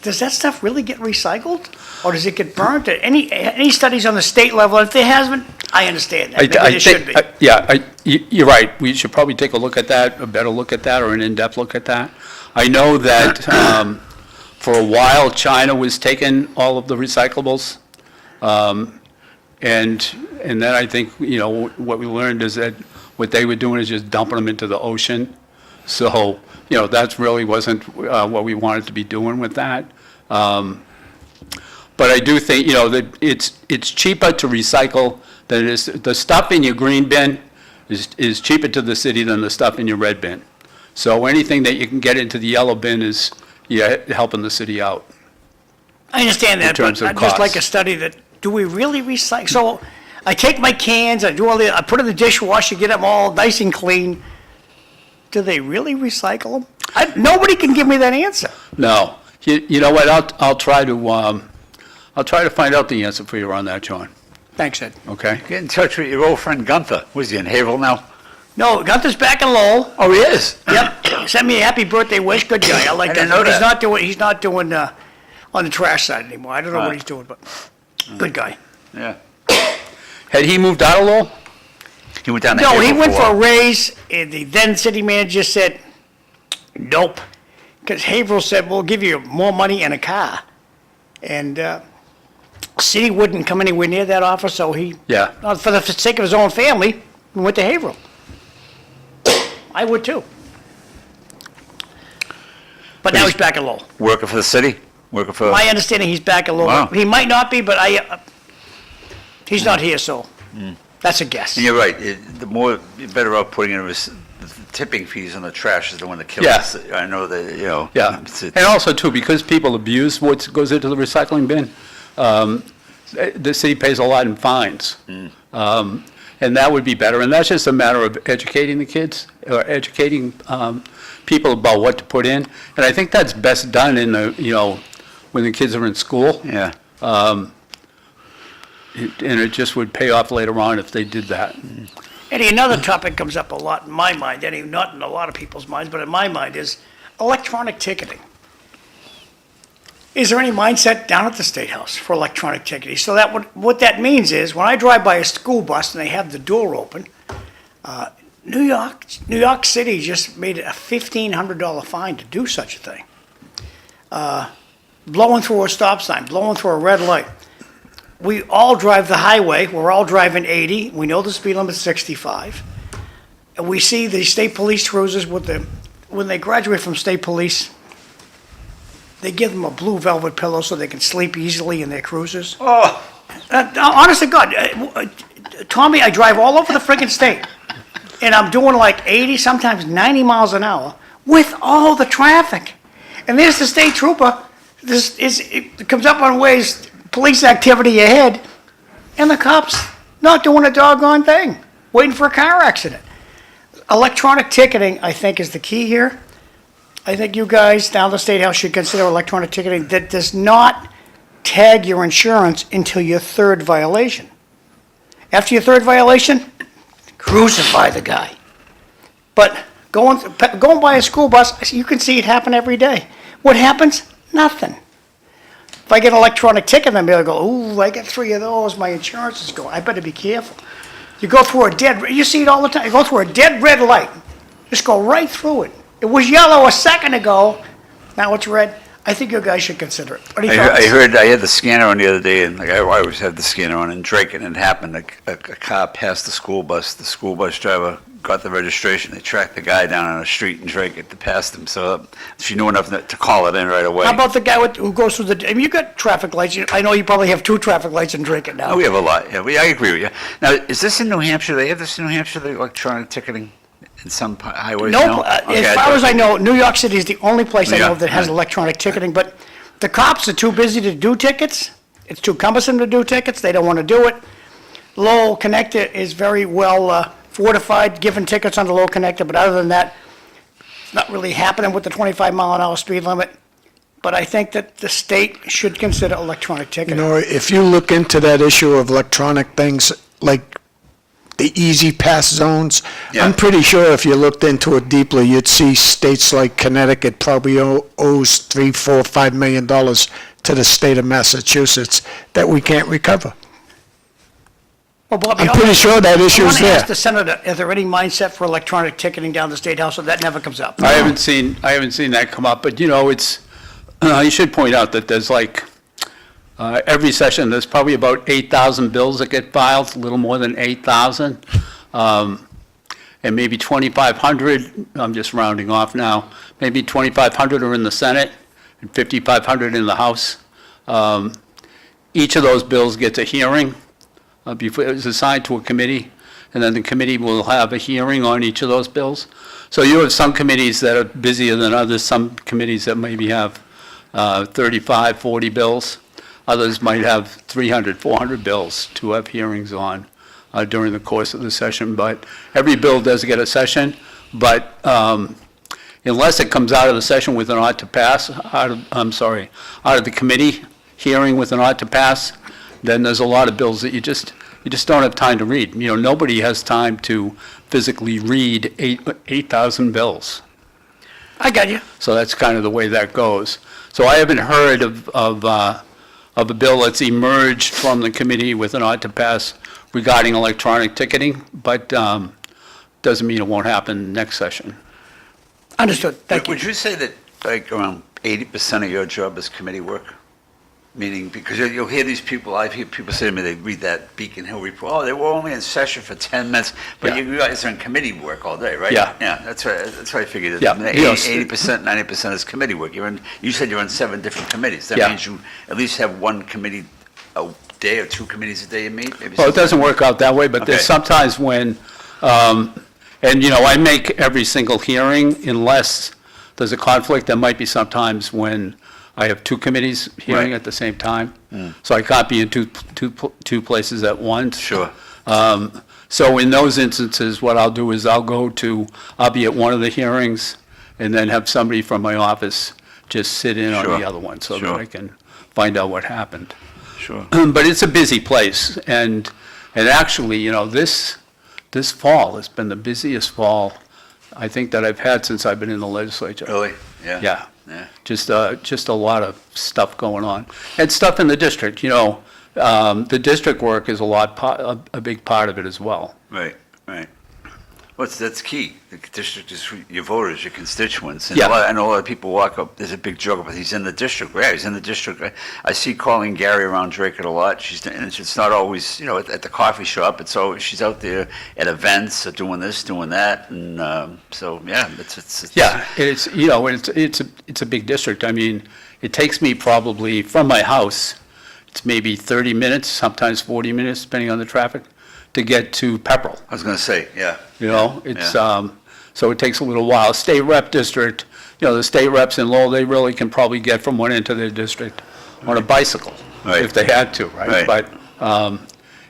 does that stuff really get recycled? Or does it get burnt? Any studies on the state level? If there hasn't, I understand that. Maybe there should be. You're right. We should probably take a look at that, a better look at that, or an in-depth look at that. I know that for a while, China was taking all of the recyclables. And then I think, what we learned is that what they were doing is just dumping them into the ocean. So, that really wasn't what we wanted to be doing with that. But I do think, that it's cheaper to recycle than it is. The stuff in your green bin is cheaper to the city than the stuff in your red bin. So anything that you can get into the yellow bin is helping the city out. I understand that, but I'd just like a study that, do we really recycle? So I take my cans, I put in the dishwasher, get them all nice and clean. Do they really recycle them? Nobody can give me that answer. No. You know what? I'll try to find out the answer for you on that, John. Thanks, Ed. Okay? Get in touch with your old friend Gunther. Was he in Haverhill now? No, Gunther's back in Lowell. Oh, he is? Yep. Sent me a happy birthday wish. Good guy. I like I that. didn't know that. He's not doing on the trash side anymore. I don't know what he's doing, but good guy. Yeah. Had he moved out of Lowell? He went down to No, Haverhill he went for a while. raise, and the then city manager said, nope. Because Haverhill said, we'll give you more money and a car. And city wouldn't come anywhere near that offer, so he, for the sake of his own family, went to Haverhill. I would too. But now he's back at Lowell. Working for the city? Working for... My understanding, he's back at Lowell. Wow. He might not be, but he's not here, so that's a guess. And you're right. You're better off putting in the tipping fees on the trash is the one that kills us. I know that, Yeah. And also, too, because people abuse what goes into the recycling bin, the city pays a lot in fines. And that would be better. And that's just a matter of educating the kids, or educating people about what to put in. And I think that's best done in when the kids are in school. Yeah. And it just would pay off later on if they did that. Eddie, another topic comes up a lot in my mind, Eddie, not in a lot of people's minds, but in my mind, is electronic ticketing. Is there any mindset down at the State House for electronic ticketing? So what that means is, when I drive by a school bus and they have the door open, New York City just made a $1,500 fine to do such a thing. Blowing through a stop sign, blowing through a red light. We all drive the highway, we're all driving 80, we know the speed limit's 65. And we see the state police cruisers when they graduate from state police, they give them a blue velvet pillow so they can sleep easily in their cruisers. Oh. Honest to God, Tommy, I drive all over the freaking state, and I'm doing like 80, sometimes 90 miles an hour with all the traffic. And there's the state trooper, it comes up on ways, police activity ahead, and the cops not doing a doggone thing, waiting for a car accident. Electronic ticketing, I think, is the key here. I think you guys down the State House should consider electronic ticketing that does not tag your insurance until your third violation. After your third violation, crucify the guy. But going by a school bus, you can see it happen every day. What happens? Nothing. If I get an electronic ticket, then they'll go, ooh, I get 3 of those, my insurance is going, I better be careful. You go through you see it all the time, you go through a dead red light, just go right through it. It was yellow a second ago, now it's red. I think you guys should consider it. What do you I think? heard, I had the scanner on the other day, and like I always have the scanner on in Drake, and it happened, a car passed the school bus driver got the registration, they tracked the guy down on a street in Drake to pass him, so if you knew enough to call it in right away. How about the guy who goes through I mean, you got traffic lights, I know you probably have 2 traffic lights in Drake now. Oh, we have a lot, yeah, I agree with you. Now, is this in New Hampshire, they have this in New Hampshire, the electronic ticketing in some highways? No, Okay, as far as I know, New York City is the only place I know Yeah, that has right. electronic ticketing, but the cops are too busy to do tickets. It's too cumbersome to do tickets. They don't want to do it. Lowell Connector is very well fortified, giving tickets on the Lowell Connector, but other than that, it's not really happening with the 25-mile-an-hour speed limit. But I think that the state should consider electronic You ticketing. know, if you look into that issue of electronic things, like the easy pass zones, Yeah. I'm pretty sure if you looked into it deeply, you'd see states like Connecticut probably owes $3, $4, $5 million to the state of Massachusetts that we can't recover. Well, Bobby, I'm pretty sure that I issue's want to there. ask the senator, is there any mindset for electronic ticketing down the State House, so that never comes up? I haven't seen that come up, but it's, you should point out that there's every session, there's probably about 8,000 bills that get filed, a little more than 8,000. And maybe 2,500, I'm just rounding off now, maybe 2,500 are in the Senate and 5,500 in the House. Each of those bills gets a hearing. Before it's assigned to a committee, and then the committee will have a hearing on each of those bills. So you have some committees that are busier than others, some committees that maybe have 35, 40 bills. Others might have 300, 400 bills to have hearings on during the course of the session. But every bill does get a session, but unless it comes out of the session with an ought to pass, out of the committee hearing with an ought to pass, then there's a lot of bills that you just don't have time to read. Nobody has time to physically read 8,000 bills. I got you. So that's kind of the way that goes. So I haven't heard of a bill that's emerged from the committee with an ought to pass regarding electronic ticketing, but doesn't mean it won't happen next session. Understood. Thank you. Would you say that like around 80% of your job is committee work? Meaning, because you'll hear these people, I hear people say to me, they read that Beacon Hill report, oh, they were only in session for 10 minutes, but Yeah. you guys are in committee work all day, right? Yeah. Yeah, that's right, I figured. Yeah. 80%, 90% is committee work. You said you're on 7 different committees. That Yeah. means you at least have one committee a day or 2 committees a day you meet? Maybe Well, it doesn't something? work out that way, but there's Okay. sometimes when, I make every single hearing unless there's a conflict. There might be sometimes when I have 2 committees hearing Right. at the same time. So I can't be in two places at once. Sure. So in those instances, what I'll do is I'll be at one of the hearings and then have somebody from my office just sit in on Sure. the other one so Sure. that I can find out what happened. Sure. But it's a busy place, and actually, this fall has been the busiest fall I think that I've had since I've been in the legislature. Really? Yeah. Yeah, Yeah. just a lot of stuff going on, and stuff in the district. The district work is a big part of it as well. Right, right. Well, that's key. The district is your voters, your constituents. And Yeah. I know a lot of people walk up, there's a big joke, but he's in the district. Yeah, he's in the district. I see Colleen Gary around Drake a lot. And it's not always, at the coffee shop. It's always, she's out there at events, doing this, doing that. And so, yeah, it's Yeah, it's a big district. I mean, it takes me probably from my house, it's maybe 30 minutes, sometimes 40 minutes, depending on the traffic, to get to Pepperell. I was going to say, yeah. It's, so it takes a little while. State rep district, the state reps in Lowell, they really can probably get from one end to their district on a bicycle, Right. if they had to, right? Right. But,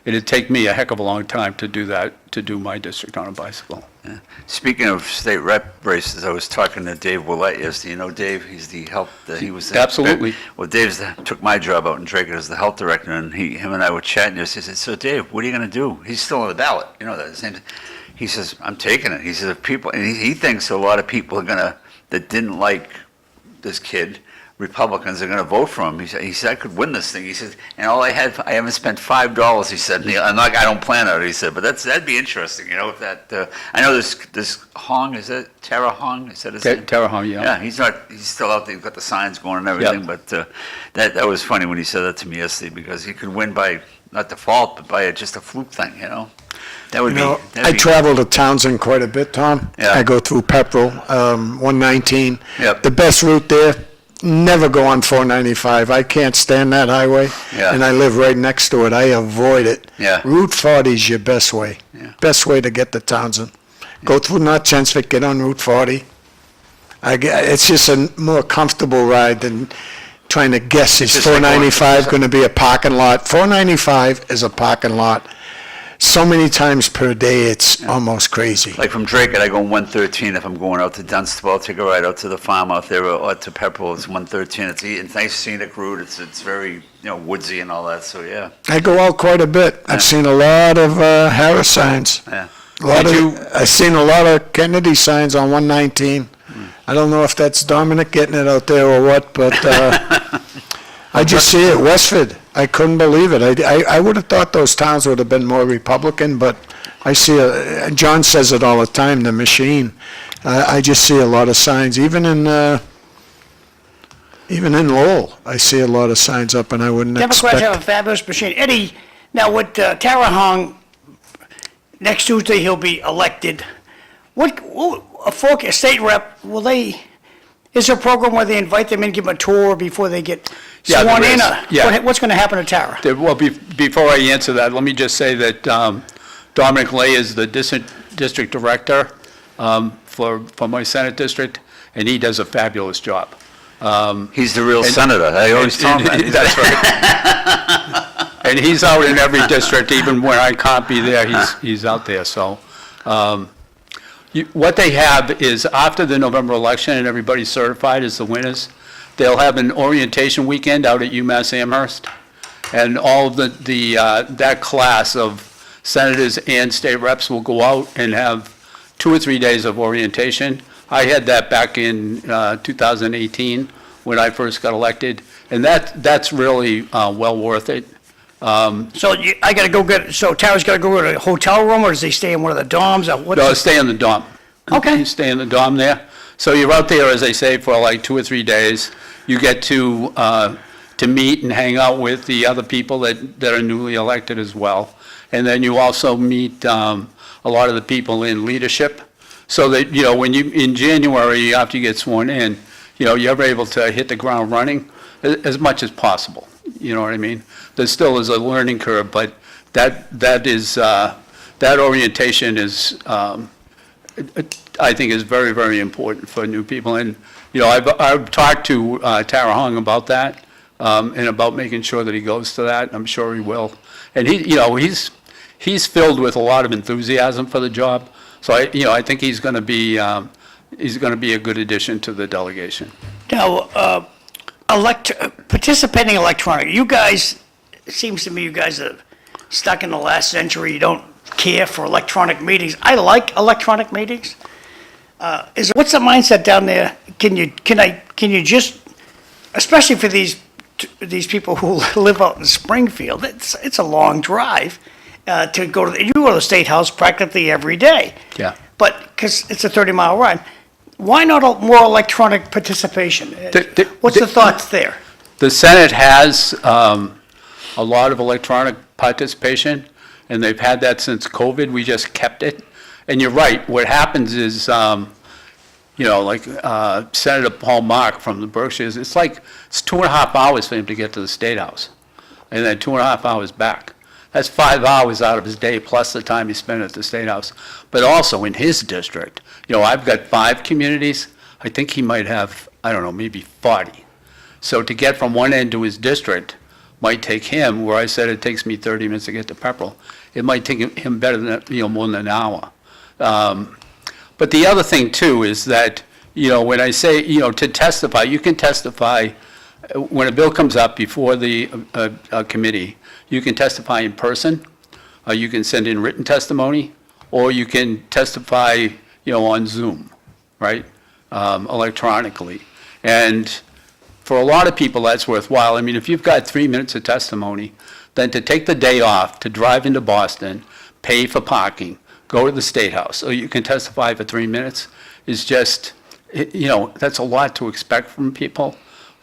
it'd take me a heck of a long time to do that, to do my district on a bicycle. Speaking of state rep races, I was talking to Dave Willett yesterday. You know Dave? He's the health, he was the... Absolutely. Well, took my job out in Drake as the health director, and him and I were chatting yesterday. He said, so Dave, what are you going to do? He's still on the ballot. You know, his name. He says, I'm taking it. He says, if people, and he thinks a lot of people are going to, that didn't like this kid, Republicans are going to vote for him. He said, I could win this thing. He said, and I haven't spent $5. He said, I don't plan on it. He said, but that'd be interesting, you know, if that. I know this Hong, is that Tara Hong? Is that his name? Tara Hong, yeah. Yeah, he's still out there. He's got the signs going and everything. Yep. But that was funny when he said that to me yesterday, because he could win by not default, but by just a fluke thing, you know. That would I travel to Townsend quite a bit, Tom. Yeah. I go through Pepperell, 119. Yep. The best route there, never go on 495. I can't stand that highway, Yeah. and I live right next to it. I avoid it. Yeah. Route 40 is your best way. Yeah. Best way to get to Townsend. Go through North Chelmsford, get on Route 40. It's just a more comfortable ride than trying to guess, is Just like 495 going to be a parking lot? 495 is a parking lot. So many times per day, it's almost crazy. Like from Drake, I go 113 if I'm going out to Dunstable. I'll take a ride out to the farm out there, or to Pepperell. It's 113. It's nice scenic route. It's very, woodsy and all that. So yeah. I go out quite a bit. Yeah. I've seen a lot of Harris signs. Yeah. I've seen a lot of Kennedy signs on 119. I don't know if that's Dominic getting it out there or what, but I just see it. Westford, I couldn't believe it. I would have thought those towns would have been more Republican, but I see, John says it all the time, the machine. I just see a lot of signs, even in Lowell, I see a lot of signs up, and I wouldn't Democrats have a expect. fabulous machine. Eddie, now with Tara Hong, next Tuesday he'll be elected. A state rep, is there a program where they invite them in, give them a tour before they get Yeah, sworn there in? is. Yeah. What's going to happen to Tara? Well, before I answer that, let me just say that Dominic Lay is the district director for my Senate district, and he does a fabulous job. He's the real senator. I always tell him that. That's right. And he's out in every district, even when I can't be there, he's out there, so. What they have is, after the November election and everybody's certified as the winners, they'll have an orientation weekend out at UMass Amherst, and all of that class of senators and state reps will go out and have 2 or 3 days of orientation. I had that back in 2018 when I first got elected, and that's really well worth it. So Tara's got to go to a hotel room, or does he stay in one of the dorms? No, stay in the dorm. Okay. You stay in the dorm there. So you're out there, as I say, for like 2 or 3 days. You get to meet and hang out with the other people that are newly elected as well. And then you also meet a lot of the people in leadership. So that, when in January, after you get sworn in, you're able to hit the ground running as much as possible. You know what I mean? There still is a learning curve, but that orientation is, I think, is very, very important for new people. And I've talked to Tara Hong about that, and about making sure that he goes to that. I'm sure he will. And he's filled with a lot of enthusiasm for the job. So I think he's going to be a good addition to the delegation. Now, participating electronic, you guys, it seems to me you guys are stuck in the last century. You don't care for electronic meetings. I like electronic meetings. What's the mindset down there? Can you just, especially for these people who live out in Springfield, it's a long drive to go to. You go to the State House practically every day. Yeah. But because it's a 30-mile ride, why not more electronic participation? What's the thoughts there? The Senate has a lot of electronic participation, and they've had that since COVID. We just kept it. And you're right. What happens is, like Senator Paul Mark from the Berkshires, it's 2.5 hours for him to get to the State House, and then 2.5 hours back. That's 5 hours out of his day, plus the time he spent at the State House. But also in his district, I've got 5 communities. I think he might have, I don't know, maybe 40. So to get from one end to his district might take him, where I said it takes me 30 minutes to get to Pepperell, it might take him better than, more than an hour. But the other thing too is that, when I say, to testify, you can testify, when a bill comes up before the committee, you can testify in person, you can send in written testimony, or you can testify, on Zoom, right? Electronically. And for a lot of people, that's worthwhile. I mean, if you've got 3 minutes of testimony, then to take the day off, to drive into Boston, pay for parking, go to the State House, so you can testify for 3 minutes, is just, that's a lot to expect from people.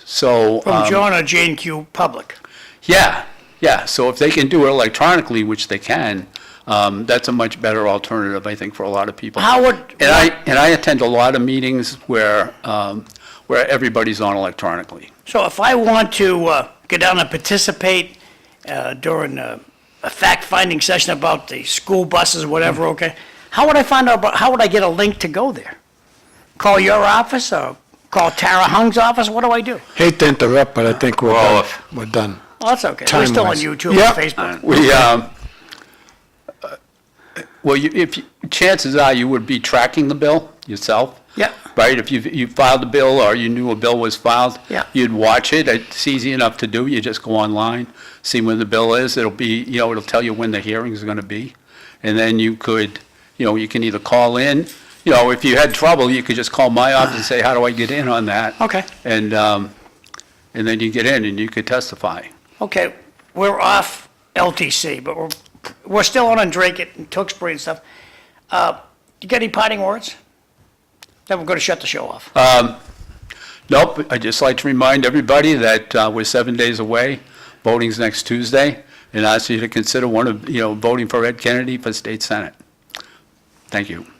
So. From John or Jane Q. Public. Yeah. So if they can do it electronically, which they can, that's a much better alternative, I think, for a lot of people. And I attend a lot of meetings where everybody's on electronically. So if I want to get down and participate during a fact-finding session about the school buses or whatever, okay, how would I find out how would I get a link to go there? Call your office or call Tara Hung's office? What do I do? Hate to interrupt, but I think we're done. We're done. Oh, that's okay. We're still on Time-wise. YouTube Yep. and Facebook. Chances are you would be tracking the bill yourself. Yeah. Right? If you filed a bill or you knew a bill was filed, Yeah. you'd watch it. It's easy enough to do. You just go online, see when the bill is. It'll be, it'll tell you when the hearings are going to be. And then you could, you can either call in, if you had trouble, you could just call my office and say, how do I get in on that? Okay. And then you get in and you could testify. Okay, we're off LTC, but we're still on Drake and Tewksbury and stuff. You got any parting words? Then we're going to shut the show off. Nope, I'd just like to remind everybody that we're 7 days away. Voting's next Tuesday, and I ask you to consider voting for Ed Kennedy for State Senate. Thank you.